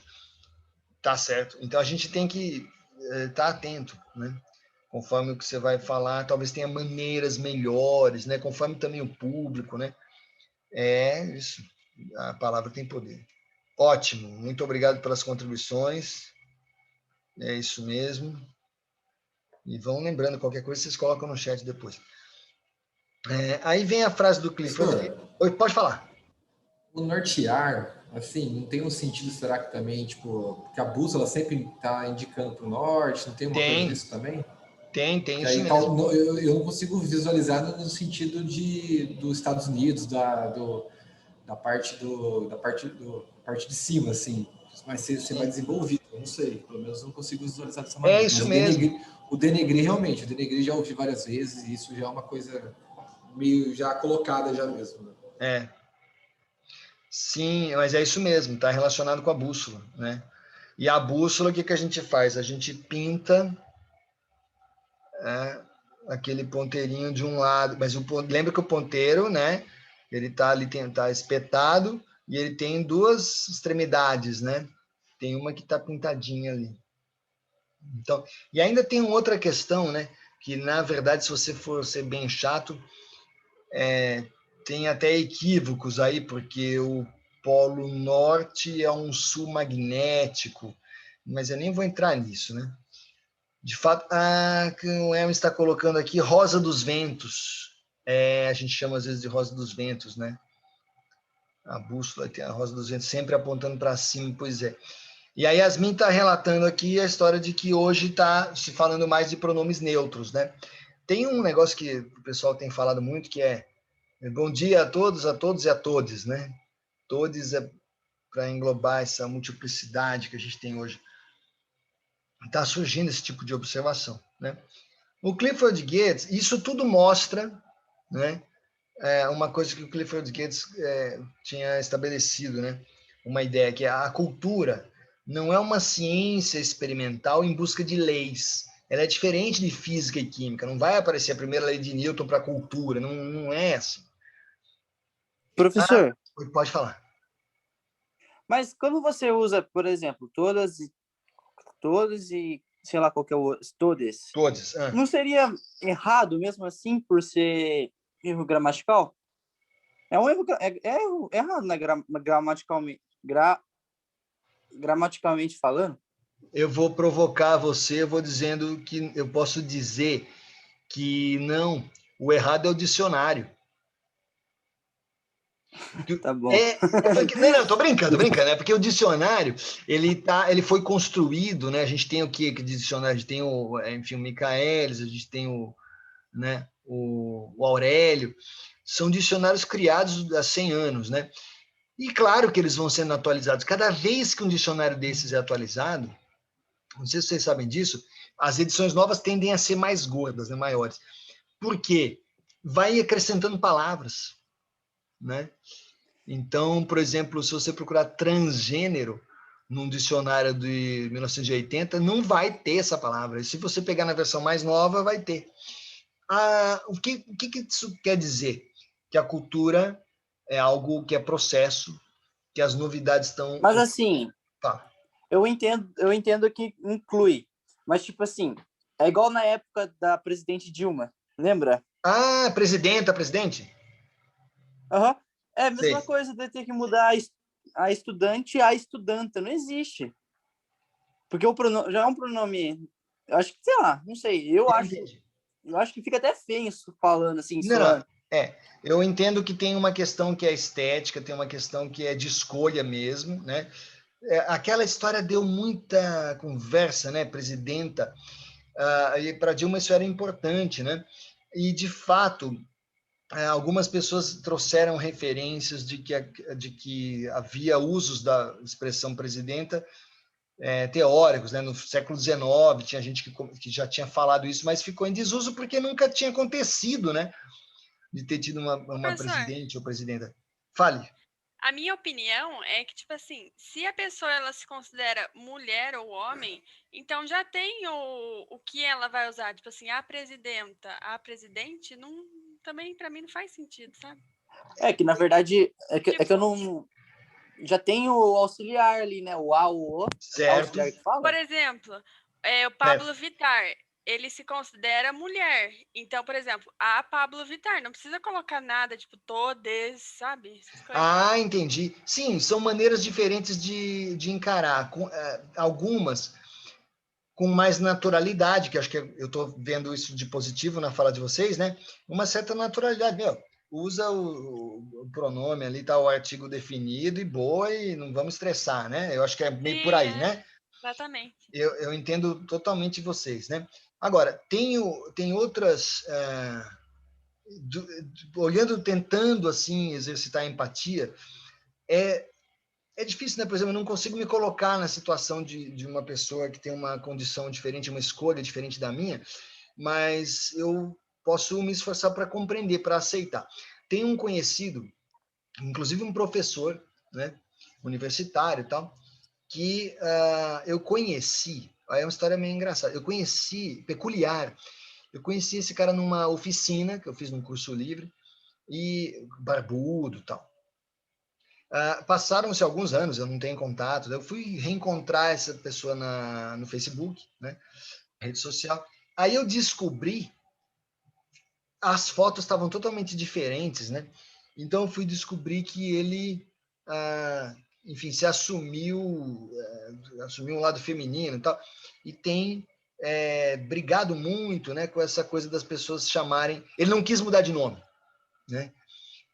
Tá certo. Então a gente tem que estar atento, né? Conforme o que você vai falar, talvez tenha maneiras melhores, né? Conforme também o público, né? É isso. A palavra tem poder. Ótimo. Muito obrigado pelas contribuições. É isso mesmo. E vão lembrando, qualquer coisa vocês colocam no chat depois. Aí vem a frase do Clifford. Oi, pode falar. O nortear, assim, não tem um sentido, será que também, tipo, porque a bússola sempre está indicando para o norte, não tem uma coisa disso também? Tem Que isso aí mesmo. eu não consigo visualizar no sentido dos Estados Unidos, da parte de cima, assim, mas ser mais desenvolvido, eu não sei, pelo menos eu não consigo visualizar dessa maneira. É isso mas mesmo. O denegrir realmente, o denegrir já ouvi várias vezes e isso já é uma coisa meio já colocada já mesmo. Né? Sim, mas é isso mesmo, está relacionado com a bússola, né? E a bússola, o que que a gente faz? A gente pinta aquele ponteirinho de um lado, mas lembra que o ponteiro, né? Ele tá ali, tá espetado e ele tem duas extremidades, né? Tem uma que está pintadinha ali. Então, e ainda tem uma outra questão, né? Que na verdade, se você for ser bem chato, tem até equívocos aí, porque o Polo Norte é um sul magnético, mas eu nem vou entrar nisso, né? De fato, o Hermes está colocando aqui Rosa dos Ventos. A gente chama às vezes de Rosa dos Ventos, né? A bússola tem a Rosa dos Ventos sempre apontando para cima, pois é. E a Yasmin está relatando aqui a história de que hoje está se falando mais de pronomes neutros, né? Tem um negócio que o pessoal tem falado muito, que é bom dia a todos e a todes, né? Todes é para englobar essa multiplicidade que a gente tem hoje. Está surgindo esse tipo de observação, né? O Clifford Geertz, isso tudo mostra, né? Uma coisa que o Clifford Geertz tinha estabelecido, né? Uma ideia que a cultura não é uma ciência experimental em busca de leis. Ela é diferente de física e química. Não vai aparecer a primeira lei de Newton para a cultura. Não, não é assim. Professor, Pode falar. mas quando você usa, por exemplo, todas e sei lá qual que é o todas, Todos. não seria errado mesmo assim por ser erro gramatical? É um erro, é errado, né, gramaticalmente falando? Eu vou provocar você, eu vou dizendo que eu posso dizer que não, o errado é o dicionário. Tá bom. Porque, não, tô brincando, né? Porque o dicionário, ele foi construído, né? A gente tem o que dicionário? A gente tem enfim, o Michaelis, a gente tem né, o Aurélio. São dicionários criados há 100 anos, né? E claro que eles vão sendo atualizados. Cada vez que um dicionário desses é atualizado, não sei se vocês sabem disso, as edições novas tendem a ser mais gordas, né, maiores. Por quê? Vai acrescentando palavras, né? Então, por exemplo, se você procurar transgênero num dicionário de 1980, não vai ter essa palavra. E se você pegar na versão mais nova, vai ter. O que isso quer dizer? Que a cultura é algo que é processo, que as novidades estão... Mas assim, Tá. eu entendo que inclui, mas tipo assim, é igual na época da presidente Dilma, lembra? Presidente? Uhum. É a Sei. mesma coisa de ter que mudar a estudante a estudanta, não existe. Porque o pronome, já é um pronome, eu acho que, sei lá, não sei, eu acho que fica até feio isso falando assim, Não, soando. eu entendo que tem uma questão que é estética, tem uma questão que é de escolha mesmo, né? Aquela história deu muita conversa, né, presidenta? E para Dilma isso era importante, né? E, de fato, algumas pessoas trouxeram referências de que havia usos da expressão presidenta teóricos, né? No século XIX tinha gente que já tinha falado isso, mas ficou em desuso porque nunca tinha acontecido, né? De ter tido uma Professor, presidente ou presidenta. Fale. a minha opinião é que, tipo assim, se a pessoa ela se considera mulher ou homem, então já tem o que ela vai usar. Tipo assim, a presidenta, a presidente, não, também pra mim não faz sentido, sabe? É que, na verdade, é que eu Tipo, não... Já tem o auxiliar ali, né? O A, o Certo. auxiliar que fala. por exemplo, o Pablo Vittar, ele se considera mulher. Então, por exemplo, a Pablo Vittar, não precisa colocar nada, tipo, todes, sabe? Essas coisas. Entendi. Sim, são maneiras diferentes de encarar. Algumas com mais naturalidade, que acho que eu estou vendo isso de positivo na fala de vocês, né? Uma certa naturalidade. Usa o pronome ali, tá o artigo definido e boa, e não vamos estressar, né? Eu acho que é meio por Sim, aí, né? exatamente. Eu entendo totalmente vocês, né? Agora, tem outras... olhando, tentando, assim, exercitar a empatia, é difícil, né? Por exemplo, eu não consigo me colocar na situação de uma pessoa que tem uma condição diferente, uma escolha diferente da minha, mas eu posso me esforçar para compreender, para aceitar. Tem um conhecido, inclusive um professor, né, universitário e tal, que eu conheci, aí é uma história meio engraçada, peculiar, eu conheci esse cara numa oficina, que eu fiz num curso livre, e barbudo e tal. Passaram-se alguns anos, eu não tenho contato, eu fui reencontrar essa pessoa no Facebook, né, rede social, aí eu descobri, as fotos estavam totalmente diferentes, né, então eu fui descobrir que ele, enfim, se assumiu, assumiu um lado feminino e tal, e tem brigado muito, né, com essa coisa das pessoas chamarem, ele não quis mudar de nome, né,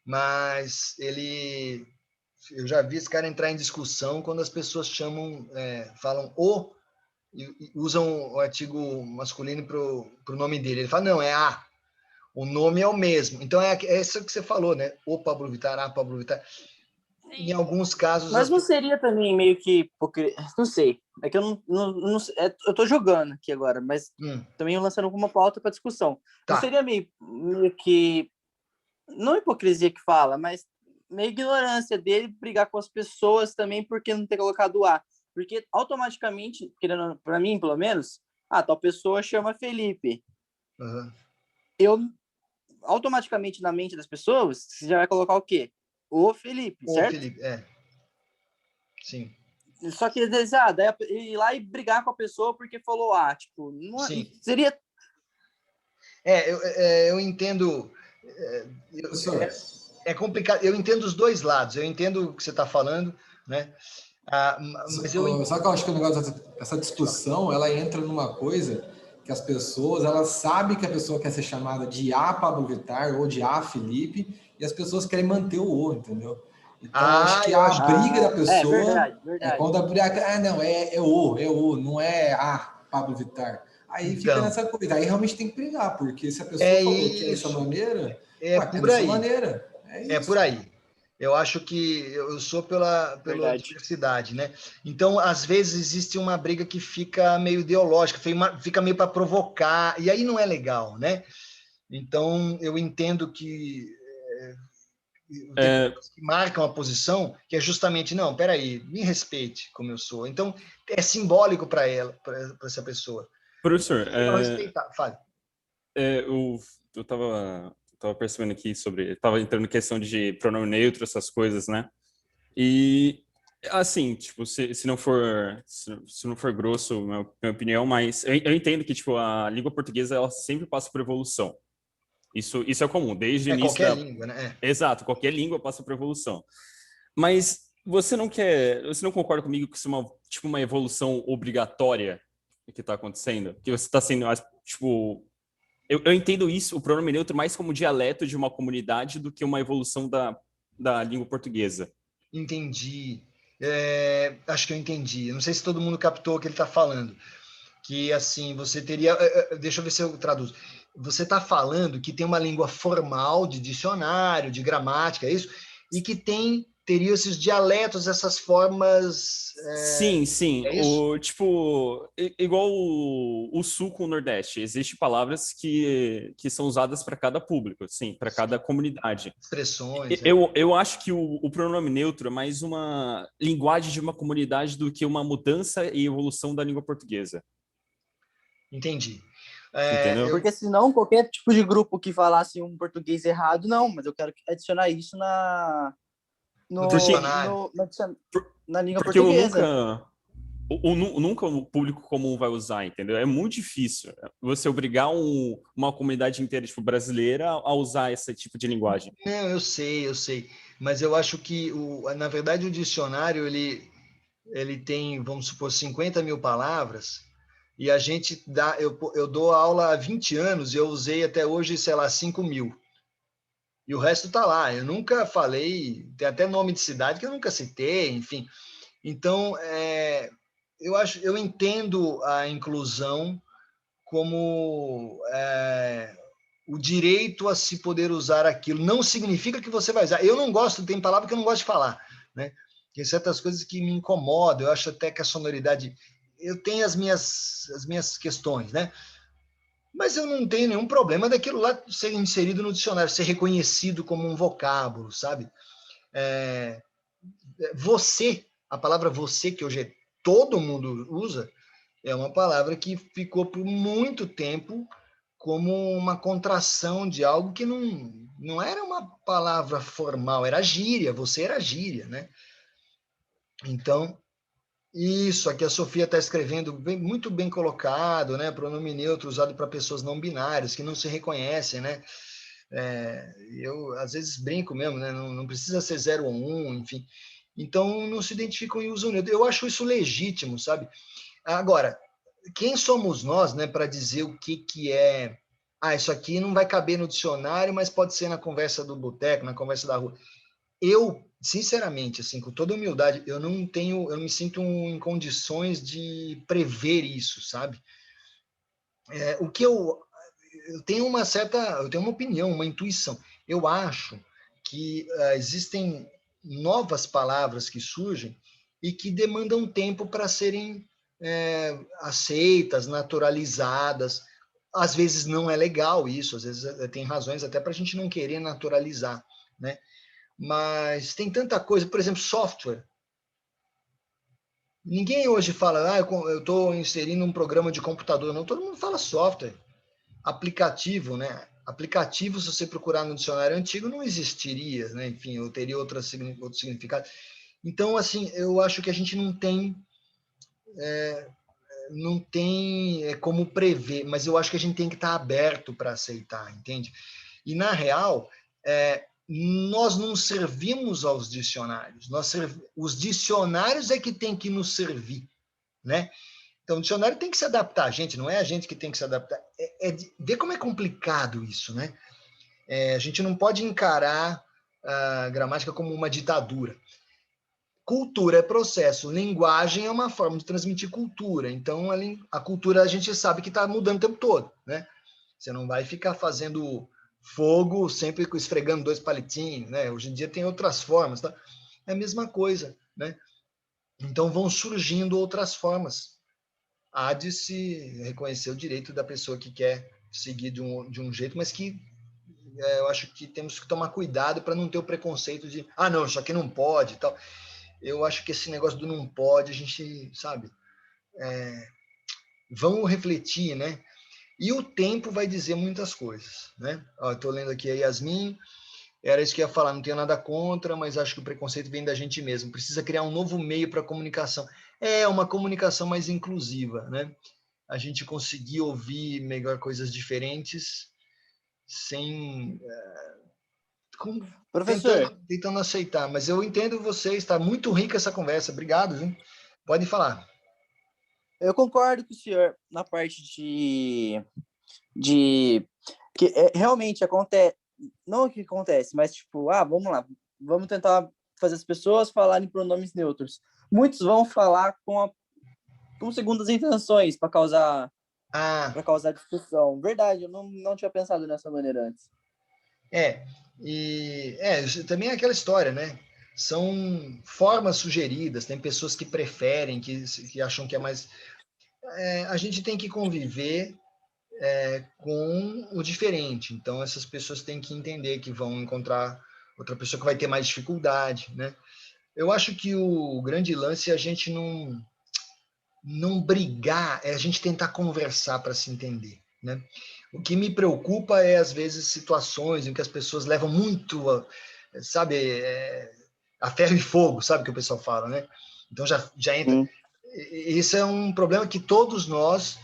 mas eu já vi esse cara entrar em discussão quando as pessoas falam e usam o artigo masculino para o nome dele. Ele fala, não, é a. O nome é o mesmo. Então, é isso que você falou, né? O Pablo Vittar, a Pablo Vittar. Sim. Em alguns casos... Mas não seria também meio que... Não sei. É que eu não eu tô jogando aqui agora, mas também lançando alguma pauta para discussão. Tá. Não seria meio que... Não hipocrisia que fala, mas meio ignorância dele brigar com as pessoas também porque não ter colocado o A. Porque automaticamente, para mim, pelo menos, tal pessoa chama Felipe. Uhum. Eu, automaticamente, na mente das pessoas, você já vai colocar o quê? O Felipe, certo? O Felipe, Sim. Só que, às vezes, daí ir lá e brigar com a pessoa porque falou tipo, não, Sim. seria... Eu entendo... É complicado, eu entendo os dois lados, eu entendo o que você está falando, né? Mas Só que eu acho que o negócio dessa discussão, ela entra numa coisa que as pessoas, elas sabem que a pessoa quer ser chamada de A Pablo Vittar ou de A Felipe, e as pessoas querem manter o O, entendeu? Então, acho que a briga da pessoa verdade. Quando a briga, não, é o, não é A Pablo Vittar. Aí fica nessa coisa, aí realmente tem que brigar, porque se a pessoa falou que é dessa maneira, é por aí. Maneira. É por aí. Eu acho que eu sou pela diversidade, né? Então, às vezes, existe uma briga que fica meio ideológica, fica meio para provocar, e aí não é legal, né? Então, eu entendo que tem pessoas que marcam a posição, que é justamente, não, peraí, me respeite como eu sou. Então, é simbólico para essa pessoa. Professor, fale. Eu tava percebendo aqui tava entrando em questão de pronome neutro, essas coisas, né? E, assim, tipo, se não for grosso, minha opinião, mas eu entendo que, tipo, a língua portuguesa, ela sempre passa por evolução. Isso é comum, desde o início qualquer língua, né? Exato, qualquer língua passa por evolução. Mas você não concorda comigo que isso é uma evolução obrigatória que está acontecendo? Que você está sendo, tipo... Eu entendo isso, o pronome neutro, mais como dialeto de uma comunidade do que uma evolução da língua portuguesa. Entendi. Acho que eu entendi. Eu não sei se todo mundo captou o que ele está falando. Que, assim, você teria... Deixa eu ver se eu traduzo. Você está falando que tem uma língua formal de dicionário, de gramática, é isso? E que teria esses dialetos, essas formas... Sim. É isso? Igual o sul com o nordeste. Existem palavras que são usadas para cada público, sim, para cada comunidade. Expressões. Eu acho que o pronome neutro é mais uma linguagem de uma comunidade do que uma mudança e evolução da língua portuguesa. Entendi. Entendeu? Porque senão qualquer tipo de grupo que falasse um português errado, não, mas eu quero adicionar isso no dicionário. Na língua Porque portuguesa. nunca o público comum vai usar, entendeu? É muito difícil você obrigar uma comunidade inteira, tipo, brasileira a usar esse tipo de linguagem. Não, eu sei. Mas eu acho que, na verdade, o dicionário, ele tem, vamos supor, 50 mil palavras, e a gente eu dou aula há 20 anos e eu usei até hoje, sei lá, 5 mil. E o resto está lá. Eu nunca falei, tem até nome de cidade que eu nunca citei, enfim. Então, eu entendo a inclusão como o direito a se poder usar aquilo. Não significa que você vai usar. Eu não gosto, tem palavra que eu não gosto de falar, né? Tem certas coisas que me incomodam. Eu acho até que a sonoridade... Eu tenho as minhas questões, né? Mas eu não tenho nenhum problema daquilo lá ser inserido no dicionário, ser reconhecido como um vocábulo, sabe? Você, a palavra você, que hoje todo mundo usa, é uma palavra que ficou por muito tempo como uma contração de algo que não era uma palavra formal, era gíria, você era gíria, né? Então, isso, aqui a Sofia está escrevendo muito bem colocado, né? Pronome neutro usado para pessoas não binárias, que não se reconhecem, né? Eu, às vezes, brinco mesmo, né? Não precisa ser 0 ou 1, enfim. Então, não se identificam e usam neutro. Eu acho isso legítimo, sabe? Agora, quem somos nós, né, para dizer o que é... isso aqui não vai caber no dicionário, mas pode ser na conversa do boteco, na conversa da rua. Eu, sinceramente, assim, com toda humildade, eu não me sinto em condições de prever isso, sabe? O que eu tenho eu tenho uma opinião, uma intuição. Eu acho que existem novas palavras que surgem e que demandam tempo para serem aceitas, naturalizadas. Às vezes não é legal isso, às vezes tem razões até para a gente não querer naturalizar, né? Mas tem tanta coisa, por exemplo, software. Ninguém hoje fala, eu estou inserindo um programa de computador, não, todo mundo fala software. Aplicativo, né? Aplicativo, se você procurar no dicionário antigo, não existiria, né? Enfim, ou teria outro significado. Então, assim, eu acho que a gente não tem como prever, mas eu acho que a gente tem que estar aberto para aceitar, entende? E, na real, nós não servimos aos dicionários, os dicionários é que tem que nos servir, né? Então, o dicionário tem que se adaptar a gente, não é a gente que tem que se adaptar. Ver como é complicado isso, né? A gente não pode encarar a gramática como uma ditadura. Cultura é processo, linguagem é uma forma de transmitir cultura. Então, a cultura a gente sabe que está mudando o tempo todo, né? Você não vai ficar fazendo fogo sempre esfregando 2 palitinhos, né? Hoje em dia tem outras formas, tá? É a mesma coisa, né? Então, vão surgindo outras formas. Há de se reconhecer o direito da pessoa que quer seguir de um jeito, mas que eu acho que temos que tomar cuidado para não ter o preconceito de não, isso aqui não pode e tal. Eu acho que esse negócio do não pode, a gente, sabe, vamos refletir, né? E o tempo vai dizer muitas coisas, né? Estou lendo aqui a Yasmin, era isso que eu ia falar, não tenho nada contra, mas acho que o preconceito vem da gente mesmo. Precisa criar um novo meio para a comunicação. Uma comunicação mais inclusiva, né? A gente conseguir ouvir melhor coisas diferentes sem... Professor, tentando aceitar. Mas eu entendo você, está muito rica essa conversa. Obrigado, viu? Pode falar. eu concordo com o senhor na parte de que realmente acontece, não o que acontece, mas tipo, vamos lá, vamos tentar fazer as pessoas falarem pronomes neutros. Muitos vão falar com segundas intenções para causar discussão. Verdade, eu não tinha pensado dessa maneira antes. Também é aquela história, né? São formas sugeridas, tem pessoas que preferem, que acham que é mais... a gente tem que conviver com o diferente. Então, essas pessoas têm que entender que vão encontrar outra pessoa que vai ter mais dificuldade, né? Eu acho que o grande lance é a gente não brigar, é a gente tentar conversar para se entender, né? O que me preocupa é, às vezes, situações em que as pessoas levam muito, sabe, a ferro e fogo, sabe o que o pessoal fala, né? Então já entra... Sim. Isso é um problema que todos nós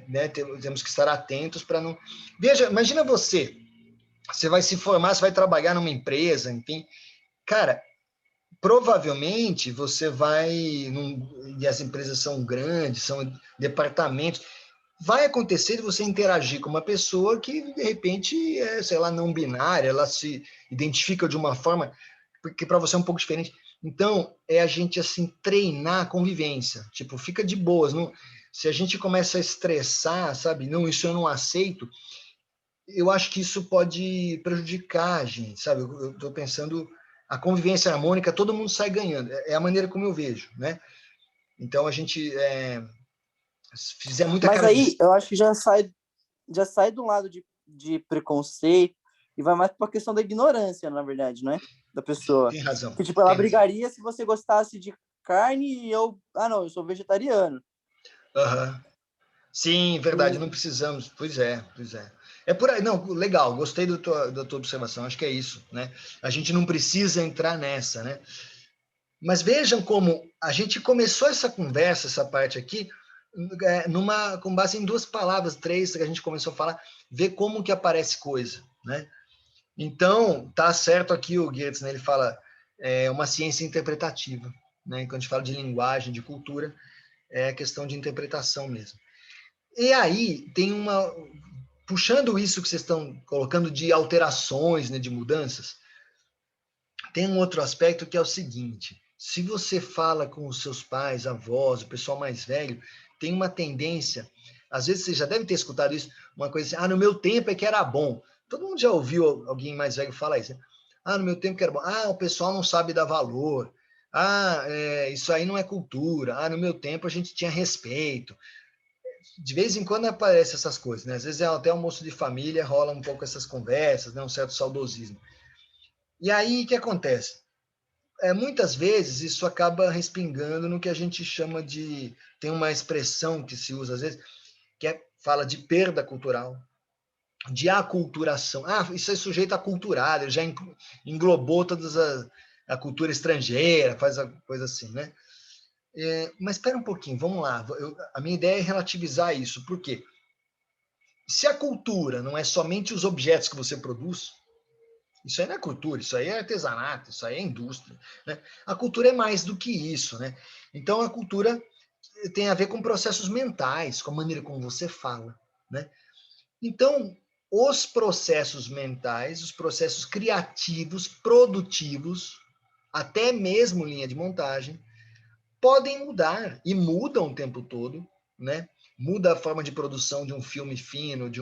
né, temos que estar atentos para não... Veja, imagina você vai se formar, você vai trabalhar numa empresa, enfim. Cara, provavelmente você vai... E as empresas são grandes, são departamentos. Vai acontecer de você interagir com uma pessoa que, de repente, sei lá, não binária, ela se identifica de uma forma que para você é um pouco diferente. Então, é a gente, assim, treinar a convivência. Tipo, fica de boas. Não... Se a gente começa a estressar, sabe? Não, isso eu não aceito. Eu acho que isso pode prejudicar a gente, sabe? Eu estou pensando... A convivência harmônica, todo mundo sai ganhando. É a maneira como eu vejo, né? Então, a gente... se fizer muita Mas cara aí, de... eu acho que já sai do lado de preconceito, E vai mais pra questão da ignorância, na verdade, não é? Da pessoa. Tem razão. Que, tipo, ela tem razão. brigaria se você gostasse de carne e eu... Ah, não, eu sou vegetariano. Aham. Sim, verdade, não precisamos. Pois é, pois é. É por aí, não, legal, gostei da tua observação, acho que é isso, né? A gente não precisa entrar nessa, né? Mas vejam como a gente começou essa conversa, essa parte aqui, com base em 2 palavras, 3, que a gente começou a falar, ver como que aparece coisa, né? Então, tá certo aqui o Goethe, né? Ele fala uma ciência interpretativa, né? Quando a gente fala de linguagem, de cultura, é questão de interpretação mesmo. E aí tem puxando isso que vocês estão colocando de alterações, né, de mudanças, tem um outro aspecto que é o seguinte: se você fala com os seus pais, avós, o pessoal mais velho, tem uma tendência, às vezes você já deve ter escutado isso, uma coisa assim, no meu tempo é que era bom. Todo mundo já ouviu alguém mais velho falar isso, né? No meu tempo que era bom. O pessoal não sabe dar valor. Isso aí não é cultura. No meu tempo a gente tinha respeito. De vez em quando aparecem essas coisas, né? Às vezes até almoço de família rola um pouco essas conversas, né? Um certo saudosismo. E aí, o que acontece? Muitas vezes isso acaba respingando no que a gente chama de... Tem uma expressão que se usa às vezes, fala de perda cultural, de aculturação. Isso é sujeito aculturado, ele já englobou toda a cultura estrangeira, faz a coisa assim, né? Mas espera um pouquinho, vamos lá. A minha ideia é relativizar isso. Por quê? Se a cultura não é somente os objetos que você produz, isso aí não é cultura, isso aí é artesanato, isso aí é indústria, né? A cultura é mais do que isso, né? Então, a cultura tem a ver com processos mentais, com a maneira como você fala, né? Então, os processos mentais, os processos criativos, produtivos, até mesmo linha de montagem, podem mudar e mudam o tempo todo, né? Muda a forma de produção de um filme fino, de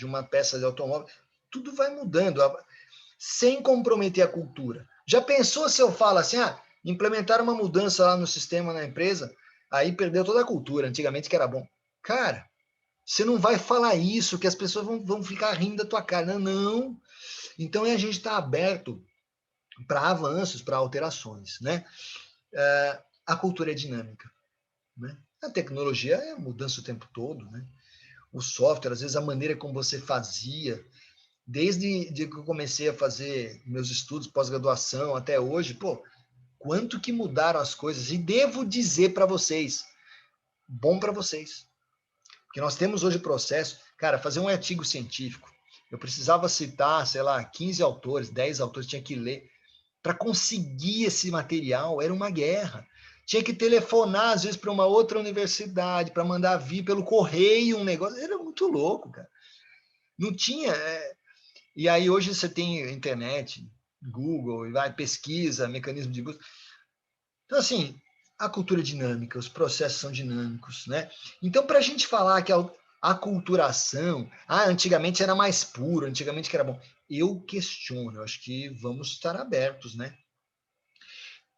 uma peça de automóvel, tudo vai mudando, sem comprometer a cultura. Já pensou se eu falo assim, implementar uma mudança lá no sistema na empresa, aí perdeu toda a cultura, antigamente que era bom. Cara, você não vai falar isso, que as pessoas vão ficar rindo da tua cara. Não, não. Então a gente está aberto para avanços, para alterações, né? A cultura é dinâmica, né? A tecnologia é mudança o tempo todo, né? O software, às vezes a maneira como você fazia, desde que eu comecei a fazer meus estudos pós-graduação até hoje, quanto que mudaram as coisas. E devo dizer para vocês, bom para vocês, porque nós temos hoje processo, cara, fazer um artigo científico, eu precisava citar, sei lá, 15 autores, 10 autores, tinha que ler. Para conseguir esse material, era uma guerra. Tinha que telefonar, às vezes, para uma outra universidade, para mandar vir pelo correio um negócio. Era muito louco, cara. Não tinha... E aí, hoje, você tem internet, Google, pesquisa, mecanismo de busca. Então, assim, a cultura é dinâmica, os processos são dinâmicos, né? Então, para a gente falar que a aculturação, antigamente era mais puro, antigamente que era bom, eu questiono, eu acho que vamos estar abertos, né?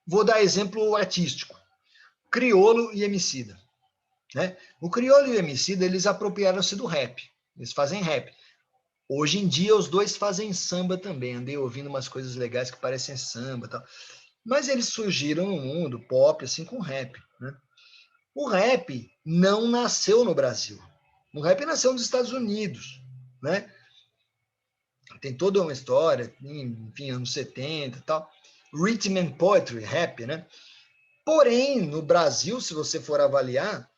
Vou dar exemplo artístico. Criolo e Emicida, né? O Criolo e o Emicida, eles apropriaram-se do rap, eles fazem rap. Hoje em dia, os dois fazem samba também, andei ouvindo umas coisas legais que parecem samba e tal. Mas eles surgiram no mundo pop, assim, com rap, né? O rap não nasceu no Brasil. O rap nasceu nos Estados Unidos, né? Tem toda uma história, enfim, anos 70 e tal. Rhythm and Poetry, rap, né? Porém, no Brasil, se você for avaliar,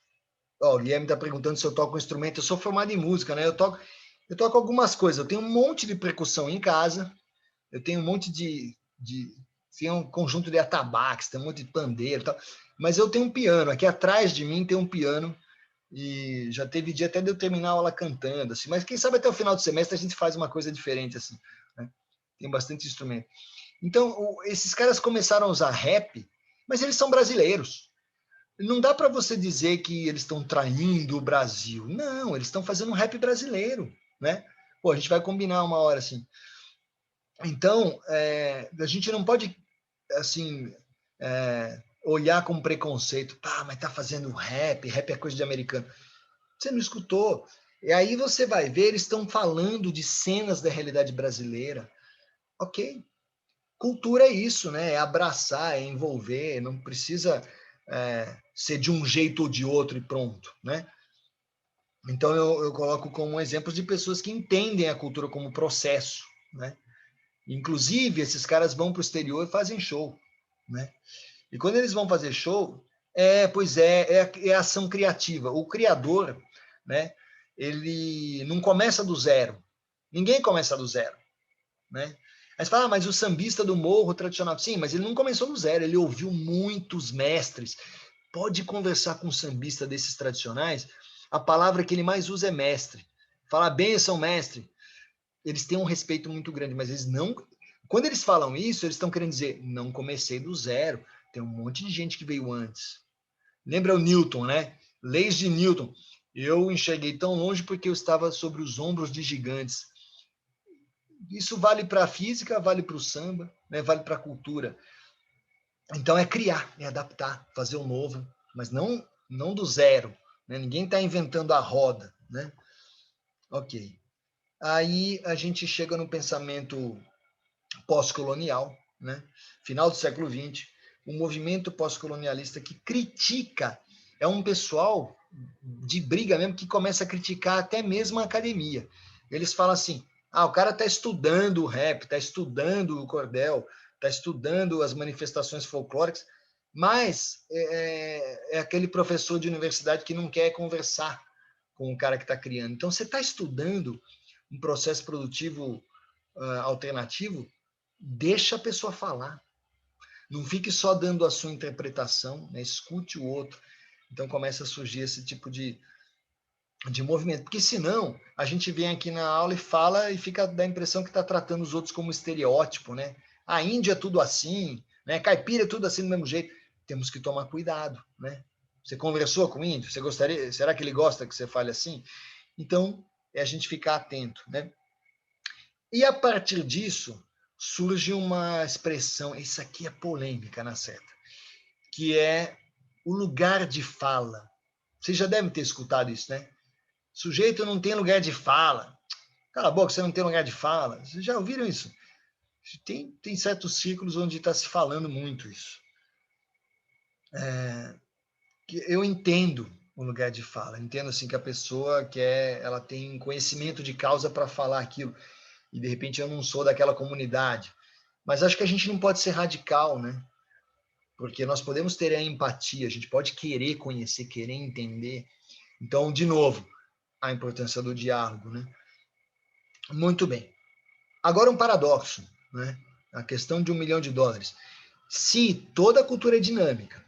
o Guilherme está perguntando se eu toco um instrumento, eu sou formado em música, né? Eu toco algumas coisas, eu tenho um monte de percussão em casa, eu tenho um monte tem um conjunto de atabaques, tem um monte de pandeiro e tal, mas eu tenho um piano, aqui atrás de mim tem um piano, e já teve dia até de eu terminar a aula cantando, assim, mas quem sabe até o final do semestre a gente faz uma coisa diferente, assim, né? Tem bastante instrumento. Então, esses caras começaram a usar rap, mas eles são brasileiros. Não dá para você dizer que eles estão traindo o Brasil. Não, eles estão fazendo um rap brasileiro, né? A gente vai combinar uma hora, assim. Então, a gente não pode, assim, olhar com preconceito. Mas tá fazendo rap é coisa de americano. Você não escutou. E aí você vai ver, eles estão falando de cenas da realidade brasileira. Ok. Cultura é isso, né? É abraçar, é envolver, não precisa ser de um jeito ou de outro e pronto, né? Então eu coloco como exemplo de pessoas que entendem a cultura como processo, né? Inclusive, esses caras vão para o exterior e fazem show, né? E quando eles vão fazer show, é ação criativa. O criador, né? Ele não começa do zero. Ninguém começa do zero, né? Aí você fala, mas o sambista do morro tradicional, sim, mas ele não começou do zero, ele ouviu muitos mestres. Pode conversar com um sambista desses tradicionais, a palavra que ele mais usa é mestre. Fala, benção, mestre. Eles têm um respeito muito grande, mas eles não... Quando eles falam isso, eles estão querendo dizer, não comecei do zero, tem um monte de gente que veio antes. Lembra o Newton, né? Leis de Newton. Eu enxerguei tão longe porque eu estava sobre os ombros de gigantes. Isso vale para a física, vale para o samba, né? Vale para a cultura. Então é criar, é adaptar, fazer o novo, mas não do zero, né? Ninguém está inventando a roda, né? Ok. Aí a gente chega no pensamento pós-colonial, né? Final do século XX, um movimento pós-colonialista que critica, é um pessoal de briga mesmo que começa a criticar até mesmo a academia. Eles falam assim, o cara está estudando o rap, está estudando o cordel, está estudando as manifestações folclóricas, mas é aquele professor de universidade que não quer conversar com o cara que está criando. Então, você está estudando um processo produtivo alternativo, deixa a pessoa falar. Não fique só dando a sua interpretação, né? Escute o outro. Então começa a surgir esse tipo de movimento. Porque senão a gente vem aqui na aula e fala e fica dá a impressão que está tratando os outros como estereótipo, né? A Índia é tudo assim, né? Caipira é tudo assim do mesmo jeito. Temos que tomar cuidado, né? Você conversou com o índio? Você gostaria? Será que ele gosta que você fale assim? Então é a gente ficar atento, né? E a partir disso surge uma expressão, isso aqui é polêmica na seta, que é o lugar de fala. Vocês já devem ter escutado isso, né? Sujeito não tem lugar de fala. Cala a boca, você não tem lugar de fala. Vocês já ouviram isso? Tem certos círculos onde está se falando muito isso. Eu entendo o lugar de fala. Entendo assim que a pessoa ela tem conhecimento de causa para falar aquilo. E de repente eu não sou daquela comunidade. Mas acho que a gente não pode ser radical, né? Porque nós podemos ter a empatia, a gente pode querer conhecer, querer entender. Então, de novo, a importância do diálogo, né? Muito bem. Agora um paradoxo, né? A questão de $1 milhão. Se toda a cultura é dinâmica,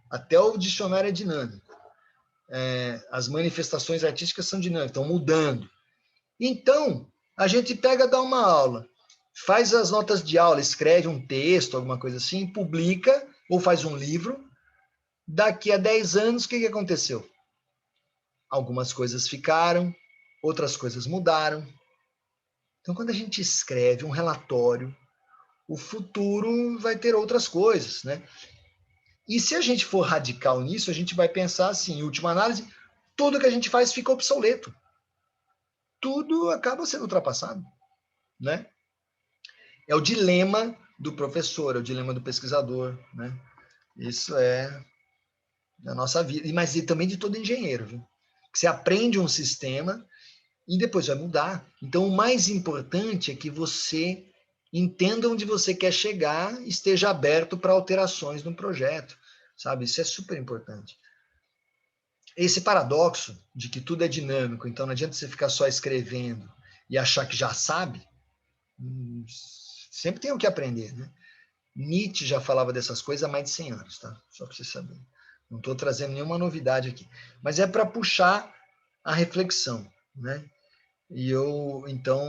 até o dicionário é dinâmico, as manifestações artísticas são dinâmicas, estão mudando. Então, a gente pega, dá uma aula, faz as notas de aula, escreve um texto, alguma coisa assim, publica, ou faz um livro. Daqui a 10 anos, o que aconteceu? Algumas coisas ficaram, outras coisas mudaram. Então, quando a gente escreve um relatório, o futuro vai ter outras coisas, né? E se a gente for radical nisso, a gente vai pensar assim, em última análise, tudo que a gente faz fica obsoleto. Tudo acaba sendo ultrapassado, né? É o dilema do professor, é o dilema do pesquisador, né? Isso é da nossa vida, mas também de todo engenheiro, viu? Você aprende um sistema e depois vai mudar. Então, o mais importante é que você entenda onde você quer chegar, esteja aberto para alterações no projeto, sabe? Isso é super importante. Esse paradoxo de que tudo é dinâmico, então não adianta você ficar só escrevendo e achar que já sabe, sempre tem o que aprender, né? Nietzsche já falava dessas coisas há mais de 100 anos, tá? Só para você saber. Não estou trazendo nenhuma novidade aqui. Mas é para puxar a reflexão, né? E eu, então,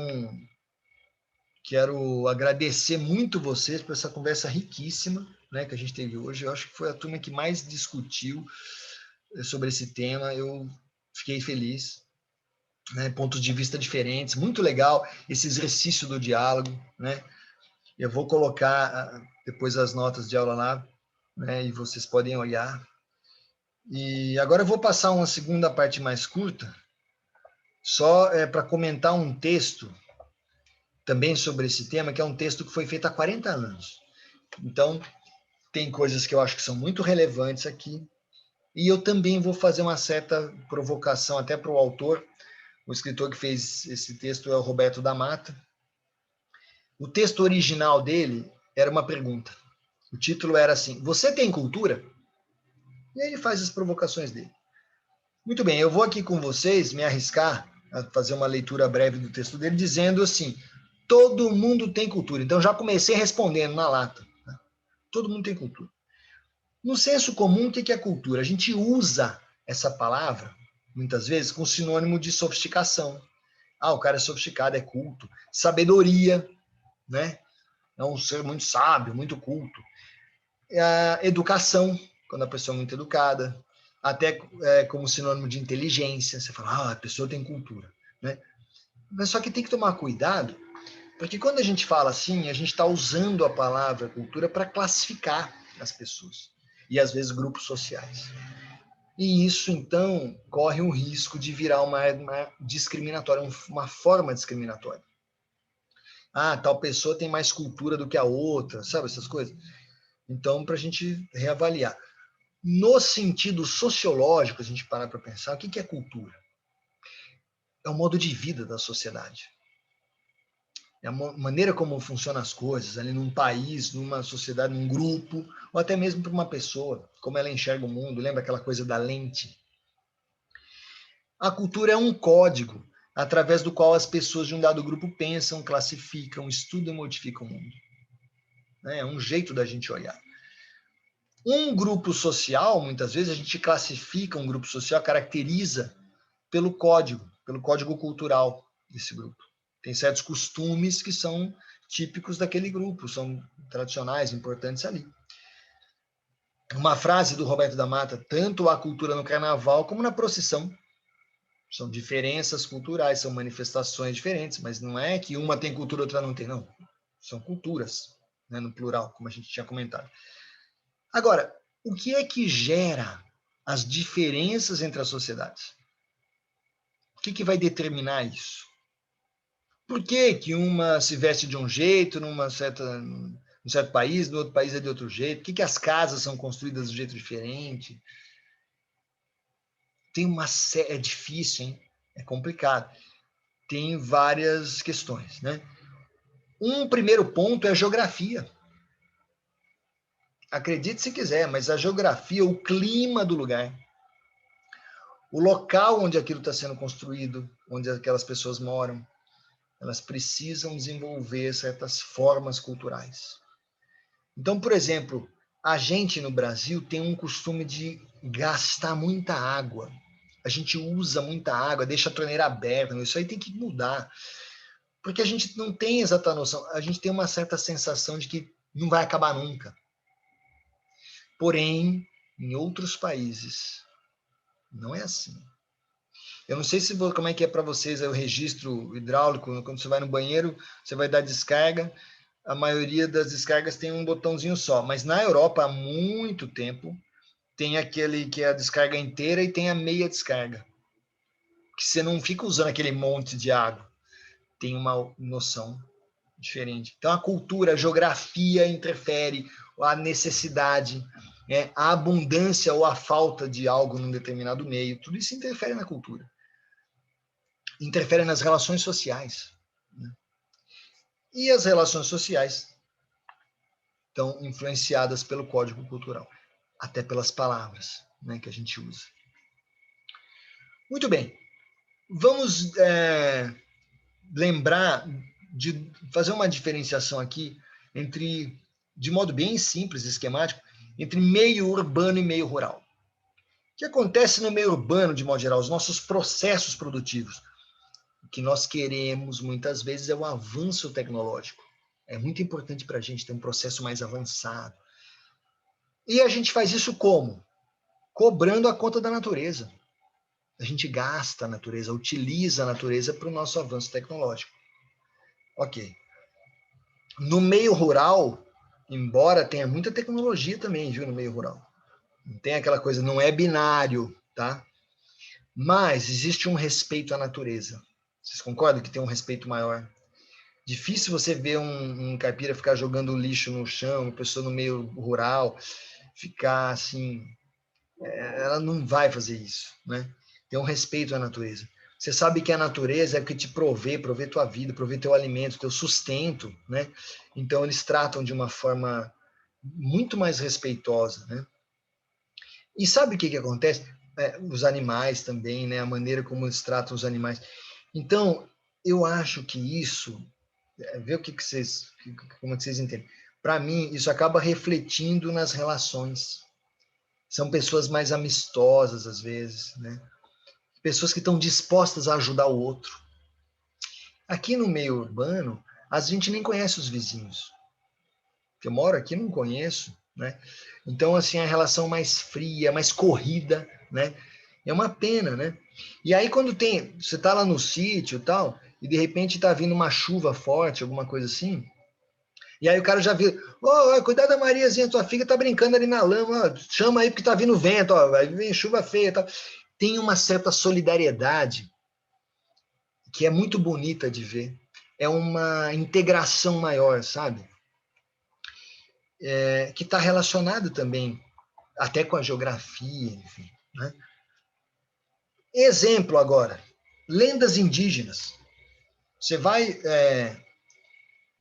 quero agradecer muito vocês por essa conversa riquíssima, né, que a gente teve hoje. Eu acho que foi a turma que mais discutiu sobre esse tema. Eu fiquei feliz, né, pontos de vista diferentes, muito legal esse exercício do diálogo, né? Eu vou colocar depois as notas de aula lá, né, e vocês podem olhar. E agora eu vou passar uma segunda parte mais curta, Só para comentar um texto também sobre esse tema, que é um texto que foi feito há 40 anos. Então, tem coisas que eu acho que são muito relevantes aqui, e eu também vou fazer uma certa provocação até para o autor. O escritor que fez esse texto é o Roberto da Mata. O texto original dele era uma pergunta. O título era assim: você tem cultura? E aí ele faz as provocações dele. Muito bem, eu vou aqui com vocês me arriscar a fazer uma leitura breve do texto dele, dizendo assim: todo mundo tem cultura. Então já comecei respondendo na lata. Né? Todo mundo tem cultura. No senso comum, o que é cultura? A gente usa essa palavra, muitas vezes, com sinônimo de sofisticação. Ah, o cara é sofisticado, é culto. Sabedoria, né? É um ser muito sábio, muito culto. A educação, quando a pessoa é muito educada. Até como sinônimo de inteligência. Você fala, ah, a pessoa tem cultura. Né? Mas só que tem que tomar cuidado, porque quando a gente fala assim, a gente está usando a palavra cultura para classificar as pessoas. E, às vezes, grupos sociais. E isso, então, corre um risco de virar uma discriminatória, uma forma discriminatória. Ah, tal pessoa tem mais cultura do que a outra, sabe essas coisas? Então, para a gente reavaliar. No sentido sociológico, a gente parar para pensar, o que é cultura? É o modo de vida da sociedade. É a maneira como funcionam as coisas, ali num país, numa sociedade, num grupo, ou até mesmo para uma pessoa, como ela enxerga o mundo. Lembra aquela coisa da lente? A cultura é um código através do qual as pessoas de um dado grupo pensam, classificam, estudam e modificam o mundo. É um jeito da gente olhar. Um grupo social, muitas vezes, a gente classifica um grupo social, caracteriza pelo código cultural desse grupo. Tem certos costumes que são típicos daquele grupo, são tradicionais, importantes ali. Uma frase do Roberto da Mata: tanto há cultura no carnaval como na procissão. São diferenças culturais, são manifestações diferentes, mas não é que uma tem cultura e outra não tem, não. São culturas, né, no plural, como a gente tinha comentado. Agora, o que é que gera as diferenças entre as sociedades? O que vai determinar isso? Por que uma se veste de um jeito num certo país, no outro país é de outro jeito? Por que as casas são construídas de um jeito diferente? É difícil, hein? É complicado. Tem várias questões, né? Um primeiro ponto é a geografia. Acredite se quiser, mas a geografia, o clima do lugar, o local onde aquilo está sendo construído, onde aquelas pessoas moram, elas precisam desenvolver certas formas culturais. Então, por exemplo, a gente no Brasil tem um costume de gastar muita água. A gente usa muita água, deixa a torneira aberta. Isso aí tem que mudar. Porque a gente não tem exata noção. A gente tem uma certa sensação de que não vai acabar nunca. Porém, em outros países, não é assim. Eu não sei como é que é para vocês o registro hidráulico. Quando você vai no banheiro, você vai dar descarga. A maioria das descargas tem um botãozinho só. Mas na Europa, há muito tempo, tem aquele que é a descarga inteira e tem a meia descarga. Que você não fica usando aquele monte de água. Tem uma noção diferente. Então, a cultura, a geografia interfere, a necessidade, a abundância ou a falta de algo num determinado meio. Tudo isso interfere na cultura. Interfere nas relações sociais. Né? E as relações sociais estão influenciadas pelo código cultural, até pelas palavras, né, que a gente usa. Muito bem. Vamos lembrar de fazer uma diferenciação aqui entre, de modo bem simples, esquemático, entre meio urbano e meio rural. O que acontece no meio urbano, de modo geral, os nossos processos produtivos? O que nós queremos, muitas vezes, é o avanço tecnológico. É muito importante para a gente ter um processo mais avançado. E a gente faz isso como? Cobrando a conta da natureza. A gente gasta a natureza, utiliza a natureza para o nosso avanço tecnológico. Ok. No meio rural, embora tenha muita tecnologia também, viu, no meio rural. Não tem aquela coisa, não é binário, tá? Mas existe um respeito à natureza. Vocês concordam que tem um respeito maior? Difícil você ver um caipira ficar jogando lixo no chão, uma pessoa no meio rural, ficar assim... Ela não vai fazer isso, né? Tem um respeito à natureza. Você sabe que a natureza é o que te provê tua vida, provê teu alimento, teu sustento, né? Então, eles tratam de uma forma muito mais respeitosa, né? E sabe o que acontece? Os animais também, né? A maneira como eles tratam os animais. Então, eu acho que isso... Vê o que vocês... Como é que vocês entendem? Para mim, isso acaba refletindo nas relações. São pessoas mais amistosas, às vezes, né? Pessoas que estão dispostas a ajudar o outro. Aqui no meio urbano, a gente nem conhece os vizinhos. Eu moro aqui, não conheço, né? Então, assim, a relação mais fria, mais corrida, né? É uma pena, né? E aí, quando você tá lá no sítio e tal, e de repente tá vindo uma chuva forte, alguma coisa assim, e aí o cara já viu, cuidado da Mariazinha, tua filha tá brincando ali na lama, ó, chama aí porque tá vindo vento, ó, vai vir chuva feia e tal. Tem uma certa solidariedade que é muito bonita de ver. É uma integração maior, sabe? Que está relacionado também até com a geografia, enfim, né? Exemplo agora, lendas indígenas. Você vai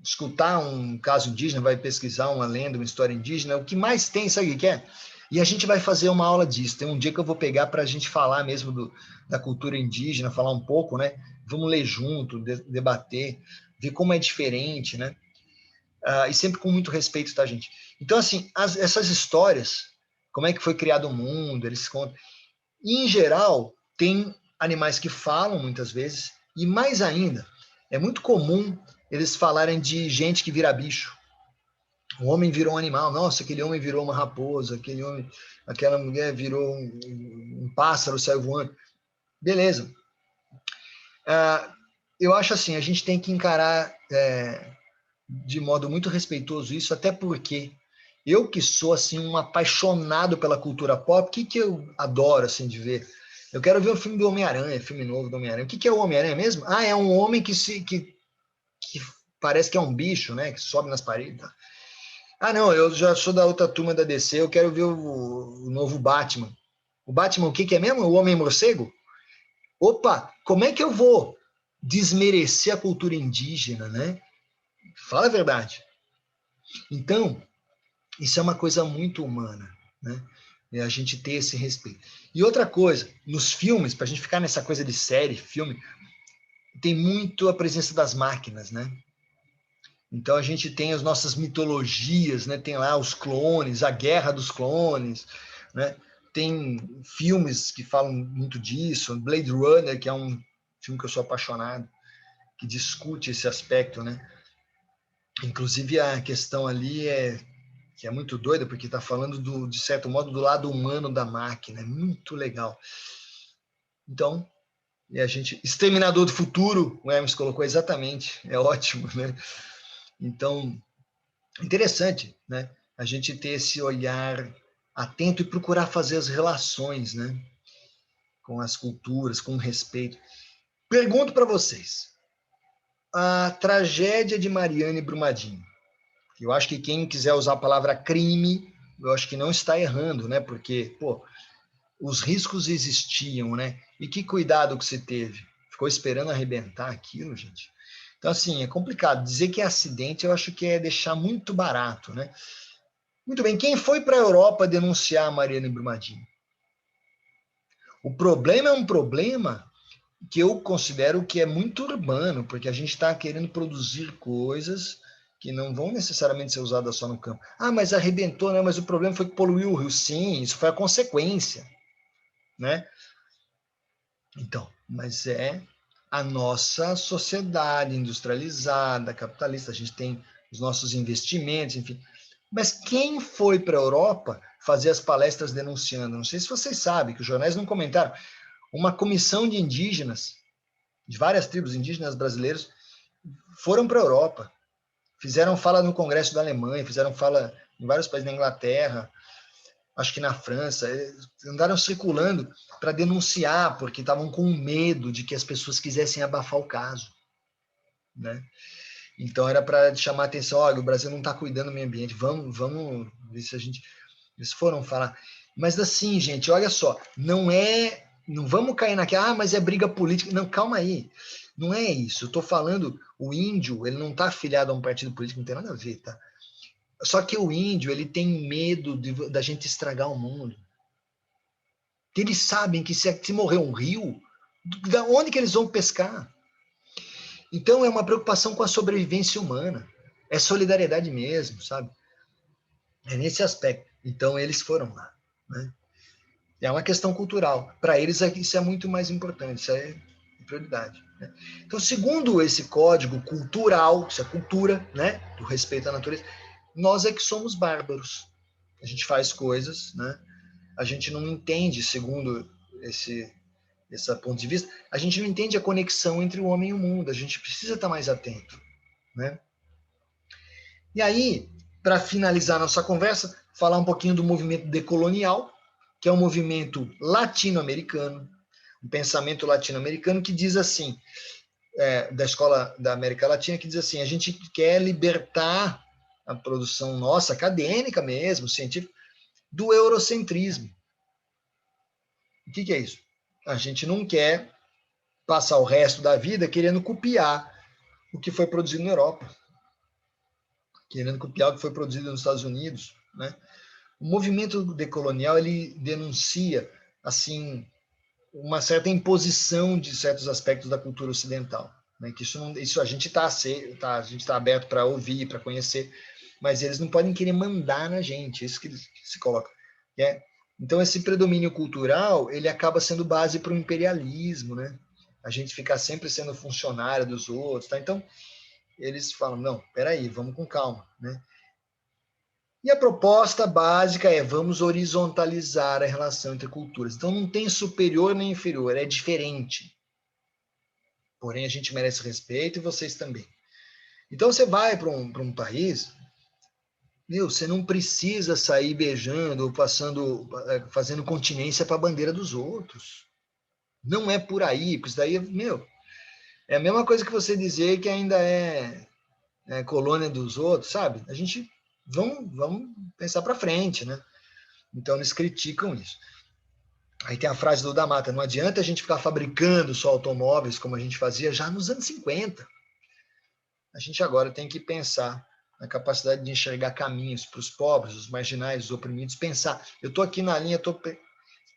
escutar um caso indígena, vai pesquisar uma lenda, uma história indígena, o que mais tem, sabe o que é? E a gente vai fazer uma aula disso. Tem um dia que eu vou pegar para a gente falar mesmo da cultura indígena, falar um pouco, né? Vamos ler junto, debater, ver como é diferente, né? E sempre com muito respeito, tá, gente? Então, assim, essas histórias, como é que foi criado o mundo, eles contam. E, em geral, tem animais que falam muitas vezes, e mais ainda, é muito comum eles falarem de gente que vira bicho. O homem virou um animal, nossa, aquele homem virou uma raposa, aquela mulher virou um pássaro, saiu voando. Beleza. Eu acho assim, a gente tem que encarar de modo muito respeitoso isso, até porque eu que sou assim um apaixonado pela cultura pop, o que eu adoro assim de ver? Eu quero ver o filme do Homem-Aranha, filme novo do Homem-Aranha. O que é o Homem-Aranha mesmo? É um homem que parece que é um bicho, né? Que sobe nas paredes. Não, eu já sou da outra turma da DC, eu quero ver o novo Batman. O Batman, o que é mesmo? O Homem-Morcego? Opa, como é que eu vou desmerecer a cultura indígena, né? Fala a verdade. Então, isso é uma coisa muito humana, né? É a gente ter esse respeito. E outra coisa, nos filmes, para a gente ficar nessa coisa de série, filme, tem muito a presença das máquinas, né? Então a gente tem as nossas mitologias, né? Tem lá os clones, a guerra dos clones, né? Tem filmes que falam muito disso, Blade Runner, que é um filme que eu sou apaixonado, que discute esse aspecto, né? Inclusive a questão ali que é muito doida, porque está falando, de certo modo, do lado humano da máquina. É muito legal. Então, e a gente... Exterminador do Futuro, o Hermes colocou exatamente. É ótimo, né? Então, interessante, né? A gente ter esse olhar atento e procurar fazer as relações, né? Com as culturas, com respeito. Pergunto para vocês. A tragédia de Mariana e Brumadinho. Eu acho que quem quiser usar a palavra crime, eu acho que não está errando, né? Porque, os riscos existiam, né? E que cuidado que você teve? Ficou esperando arrebentar aquilo, gente? Então, assim, é complicado. Dizer que é acidente, eu acho que é deixar muito barato, né? Muito bem, quem foi para a Europa denunciar a Mariana e Brumadinho? O problema é um problema que eu considero que é muito urbano, porque a gente está querendo produzir coisas que não vão necessariamente ser usadas só no campo. Mas arrebentou, né? Mas o problema foi que poluiu o rio. Sim, isso foi a consequência, né? Então, mas é a nossa sociedade industrializada, capitalista, a gente tem os nossos investimentos, enfim. Mas quem foi para a Europa fazer as palestras denunciando? Não sei se vocês sabem, que os jornais não comentaram. Uma comissão de indígenas, de várias tribos indígenas brasileiras, foram para a Europa. Fizeram fala no Congresso da Alemanha, fizeram fala em vários países da Inglaterra. acho que na França, andaram circulando para denunciar, porque estavam com medo de que as pessoas quisessem abafar o caso, né? Então era para chamar a atenção, olha, o Brasil não está cuidando do meio ambiente, vamos ver se a gente... Eles foram falar. Mas assim, gente, olha só, não vamos cair naquela, mas é briga política. Não, calma aí, não é isso. Eu estou falando, o índio, ele não está afiliado a um partido político, não tem nada a ver, tá? Só que o índio, ele tem medo da gente estragar o mundo. Eles sabem que se morrer um rio, da onde que eles vão pescar? Então é uma preocupação com a sobrevivência humana. É solidariedade mesmo, sabe? É nesse aspecto. Então eles foram lá, né? É uma questão cultural. Para eles isso é muito mais importante, isso é prioridade, né? Então, segundo esse código cultural, isso é cultura, né, do respeito à natureza, nós é que somos bárbaros. A gente faz coisas, né? A gente não entende, segundo esse ponto de vista, a gente não entende a conexão entre o homem e o mundo. A gente precisa estar mais atento, né? E aí, para finalizar nossa conversa, falar um pouquinho do movimento decolonial, que é um movimento latino-americano, um pensamento latino-americano que diz assim, da escola da América Latina, que diz assim, a gente quer libertar a produção nossa, acadêmica mesmo, científica, do eurocentrismo. O que é isso? A gente não quer passar o resto da vida querendo copiar o que foi produzido na Europa, querendo copiar o que foi produzido nos Estados Unidos, né? O movimento decolonial, ele denuncia, assim, uma certa imposição de certos aspectos da cultura ocidental, né? Que isso a gente está aberto para ouvir, para conhecer, mas eles não podem querer mandar na gente, isso que eles se colocam, né? Então esse predomínio cultural, ele acaba sendo base para o imperialismo, né? A gente ficar sempre sendo funcionário dos outros, tá? Então eles falam, não, peraí, vamos com calma, né? E a proposta básica é, vamos horizontalizar a relação entre culturas. Então não tem superior nem inferior, é diferente. Porém, a gente merece respeito e vocês também. Então você vai para um país, você não precisa sair beijando ou fazendo continência para a bandeira dos outros. Não é por aí, porque isso daí, é a mesma coisa que você dizer que ainda é colônia dos outros, sabe? A gente vamos pensar para frente, né? Então eles criticam isso. Aí tem a frase do Damata, não adianta a gente ficar fabricando só automóveis como a gente fazia já nos anos 50. A gente agora tem que pensar na capacidade de enxergar caminhos para os pobres, os marginais, os oprimidos, pensar, eu estou aqui na linha, estou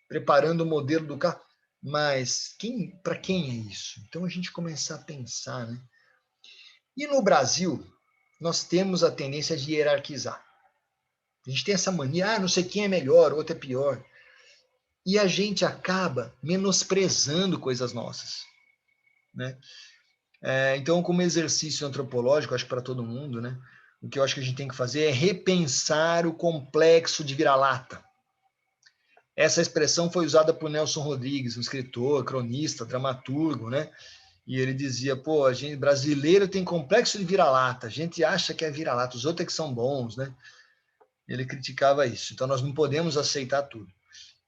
preparando o modelo do carro, mas para quem é isso? Então a gente começar a pensar, né? E no Brasil, nós temos a tendência de hierarquizar. A gente tem essa mania, não sei quem é melhor, o outro é pior. E a gente acaba menosprezando coisas nossas, né? Então, como exercício antropológico, acho que para todo mundo, né? O que eu acho que a gente tem que fazer é repensar o complexo de vira-lata. Essa expressão foi usada por Nelson Rodrigues, um escritor, cronista, dramaturgo, né? E ele dizia, a gente brasileiro tem complexo de vira-lata, a gente acha que é vira-lata, os outros é que são bons, né? Ele criticava isso. Então, nós não podemos aceitar tudo.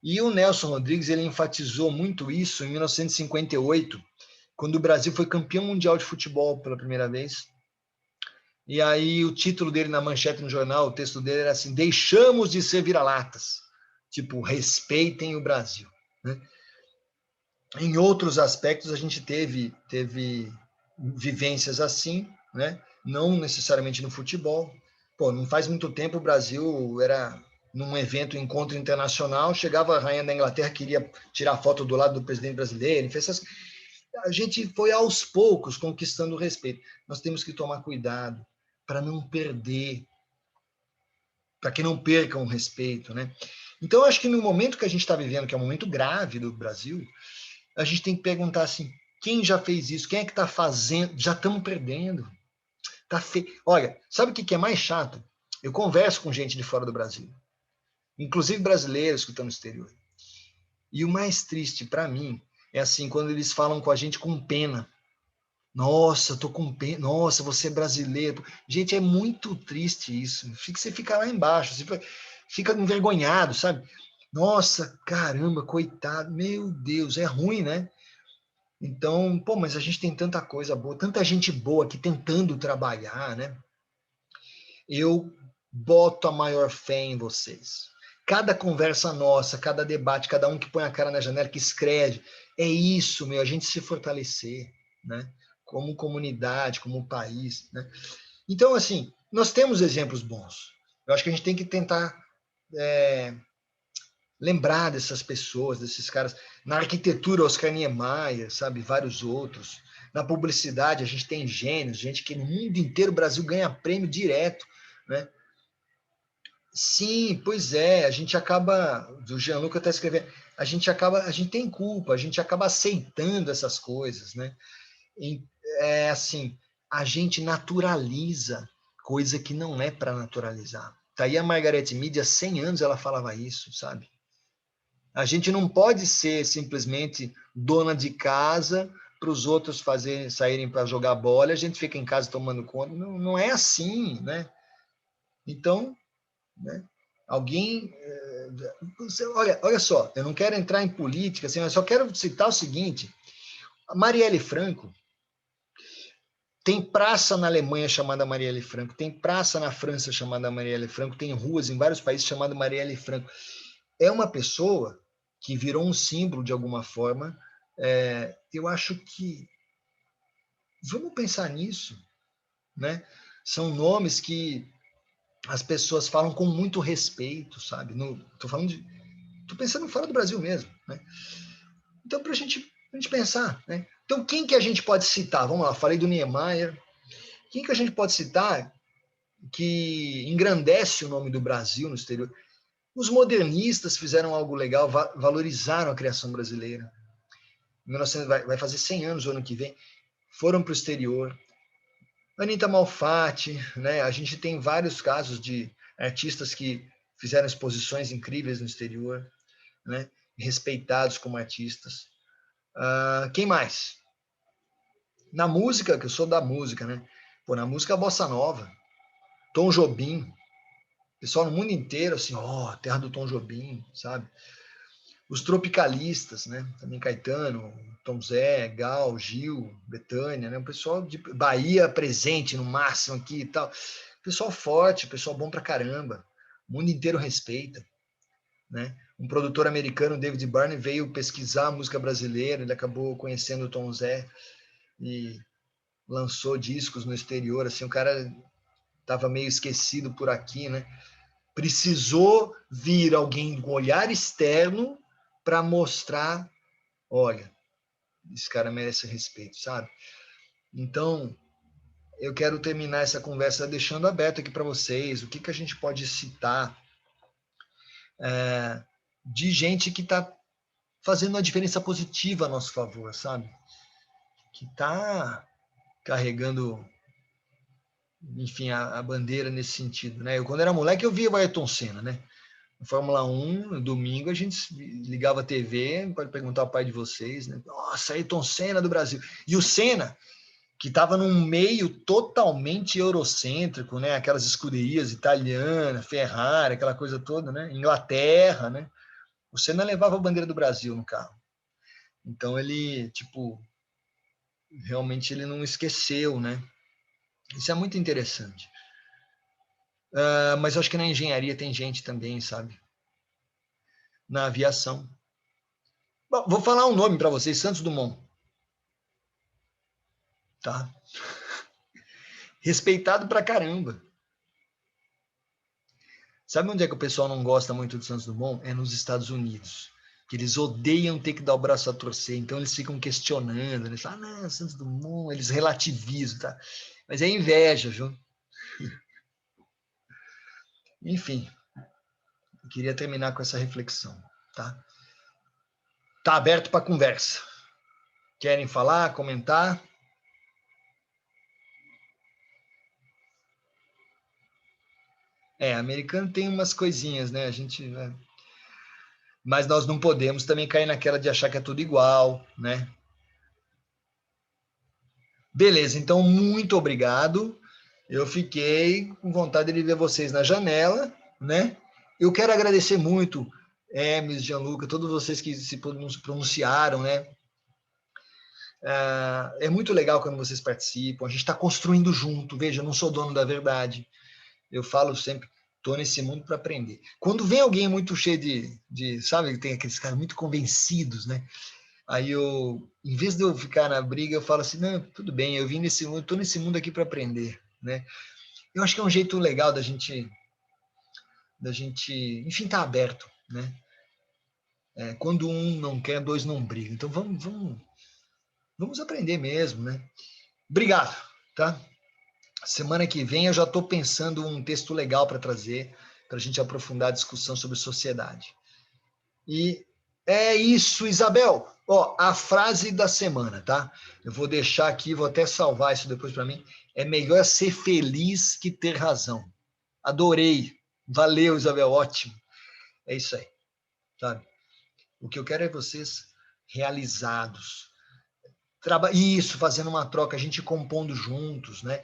E o Nelson Rodrigues, ele enfatizou muito isso em 1958, quando o Brasil foi campeão mundial de futebol pela primeira vez. E aí o título dele na manchete no jornal, o texto dele era assim, deixamos de ser vira-latas. Tipo, respeitem o Brasil, né? Em outros aspectos, a gente teve vivências assim, né? Não necessariamente no futebol. Não faz muito tempo o Brasil era num evento, encontro internacional, chegava a rainha da Inglaterra, queria tirar foto do lado do presidente brasileiro, a gente foi aos poucos conquistando o respeito. Nós temos que tomar cuidado para não perder, para que não percam o respeito, né? Então, eu acho que no momento que a gente está vivendo, que é um momento grave do Brasil, a gente tem que perguntar assim, quem já fez isso? Quem é que está fazendo? Já estamos perdendo. Tá feio. Olha, sabe o que é mais chato? Eu converso com gente de fora do Brasil, inclusive brasileiros que estão no exterior. E o mais triste para mim é assim, quando eles falam com a gente com pena. Nossa, eu tô com pena. Nossa, você é brasileiro. Gente, é muito triste isso. Você fica lá embaixo. fica envergonhado, sabe? Nossa, caramba, coitado, meu Deus, é ruim, né? Então, pô, mas a gente tem tanta coisa boa, tanta gente boa aqui tentando trabalhar, né? Eu boto a maior fé em vocês. Cada conversa nossa, cada debate, cada um que põe a cara na janela, que escreve, é isso, meu, a gente se fortalecer, né? Como comunidade, como país, né? Então, assim, nós temos exemplos bons. Eu acho que a gente tem que tentar lembrar dessas pessoas, desses caras. Na arquitetura, Oscar Niemeyer, sabe? Vários outros. Na publicidade, a gente tem gênios, gente que no mundo inteiro o Brasil ganha prêmio direto, né? Sim, pois é, a gente acaba, o Gianluca está escrevendo, a gente tem culpa, a gente acaba aceitando essas coisas, né? É assim, a gente naturaliza coisa que não é para naturalizar. Tá aí a Margaret Mead, há 100 anos ela falava isso, sabe? A gente não pode ser simplesmente dona de casa para os outros saírem para jogar bola, a gente fica em casa tomando conta. Não, não é assim, né? Então, né? Alguém. Olha só, eu não quero entrar em política, assim, eu só quero citar o seguinte: a Marielle Franco. Tem praça na Alemanha chamada Marielle Franco, tem praça na França chamada Marielle Franco, tem ruas em vários países chamada Marielle Franco. É uma pessoa que virou um símbolo de alguma forma. Eu acho que vamos pensar nisso, né? São nomes que as pessoas falam com muito respeito, sabe? Tô pensando fora do Brasil mesmo, né? Então, para a gente pensar, né? Então, quem que a gente pode citar? Vamos lá, falei do Niemeyer. Quem que a gente pode citar que engrandece o nome do Brasil no exterior? Os modernistas fizeram algo legal, valorizaram a criação brasileira. 1900, vai fazer 100 anos o ano que vem. Foram para o exterior. Anita Malfatti, né? A gente tem vários casos de artistas que fizeram exposições incríveis no exterior, né? Respeitados como artistas. Quem mais? Na música, que eu sou da música, né? Pô, na música Bossa Nova, Tom Jobim, pessoal no mundo inteiro, assim, terra do Tom Jobim, sabe? Os tropicalistas, né? Também Caetano, Tom Zé, Gal, Gil, Bethânia, né? O pessoal de Bahia presente no máximo aqui e tal. Pessoal forte, pessoal bom pra caramba. O mundo inteiro respeita, né? Um produtor americano, David Byrne, veio pesquisar a música brasileira, ele acabou conhecendo o Tom Zé e lançou discos no exterior, assim, o cara estava meio esquecido por aqui, né? Precisou vir alguém com olhar externo para mostrar, olha, esse cara merece respeito, sabe? Então, eu quero terminar essa conversa deixando aberto aqui para vocês o que a gente pode citar de gente que está fazendo uma diferença positiva a nosso favor, sabe? Que está carregando, enfim, a bandeira nesse sentido, né? Eu, quando era moleque, eu via o Ayrton Senna, né? Na Fórmula 1, no domingo, a gente ligava a TV, pode perguntar ao pai de vocês, né? Nossa, Ayrton Senna do Brasil. E o Senna, que estava num meio totalmente eurocêntrico, né? Aquelas escuderias italianas, Ferrari, aquela coisa toda, né? Inglaterra, né? O Senna levava a bandeira do Brasil no carro. Então ele, tipo, realmente ele não esqueceu, né? Isso é muito interessante. Mas eu acho que na engenharia tem gente também, sabe? Na aviação. Bom, vou falar um nome para vocês, Santos Dumont. Tá? Respeitado pra caramba. Sabe onde é que o pessoal não gosta muito do Santos Dumont? É nos Estados Unidos. Que eles odeiam ter que dar o braço a torcer, então eles ficam questionando. Eles falam, não, Santos Dumont, eles relativizam, tá? Mas é inveja, viu? Enfim, eu queria terminar com essa reflexão, tá? Tá aberto para conversa. Querem falar, comentar? Americano tem umas coisinhas, né? A gente, né? Mas nós não podemos também cair naquela de achar que é tudo igual, né? Beleza, então muito obrigado. Eu fiquei com vontade de ver vocês na janela, né? Eu quero agradecer muito, Hermes, Gianluca, todos vocês que se pronunciaram, né? É muito legal quando vocês participam, a gente está construindo junto. Veja, eu não sou dono da verdade. Eu falo sempre, estou nesse mundo para aprender. Quando vem alguém muito cheio sabe, tem aqueles caras muito convencidos, né? Aí eu, em vez de eu ficar na briga, eu falo assim, não, tudo bem, eu vim nesse mundo, estou nesse mundo aqui para aprender, né? Eu acho que é um jeito legal da gente, enfim, tá aberto, né? Quando um não quer, dois não brigam. Então vamos aprender mesmo, né? Obrigado, tá? Semana que vem eu já estou pensando um texto legal para trazer, para a gente aprofundar a discussão sobre sociedade. E é isso, Isabel. Ó, a frase da semana, tá? Eu vou deixar aqui, vou até salvar isso depois para mim. É melhor ser feliz que ter razão. Adorei. Valeu, Isabel, ótimo. É isso aí, sabe? O que eu quero é vocês realizados. Isso, fazendo uma troca, a gente compondo juntos, né?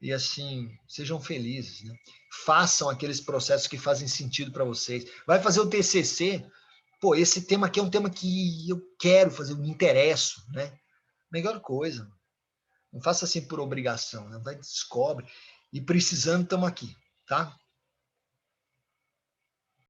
E assim, sejam felizes, né? Façam aqueles processos que fazem sentido para vocês. Vai fazer o TCC, pô, esse tema aqui é um tema que eu quero fazer, eu me interesso, né? Melhor coisa. Não faça assim por obrigação, né? Vai, descobre. E precisando, estamos aqui, tá?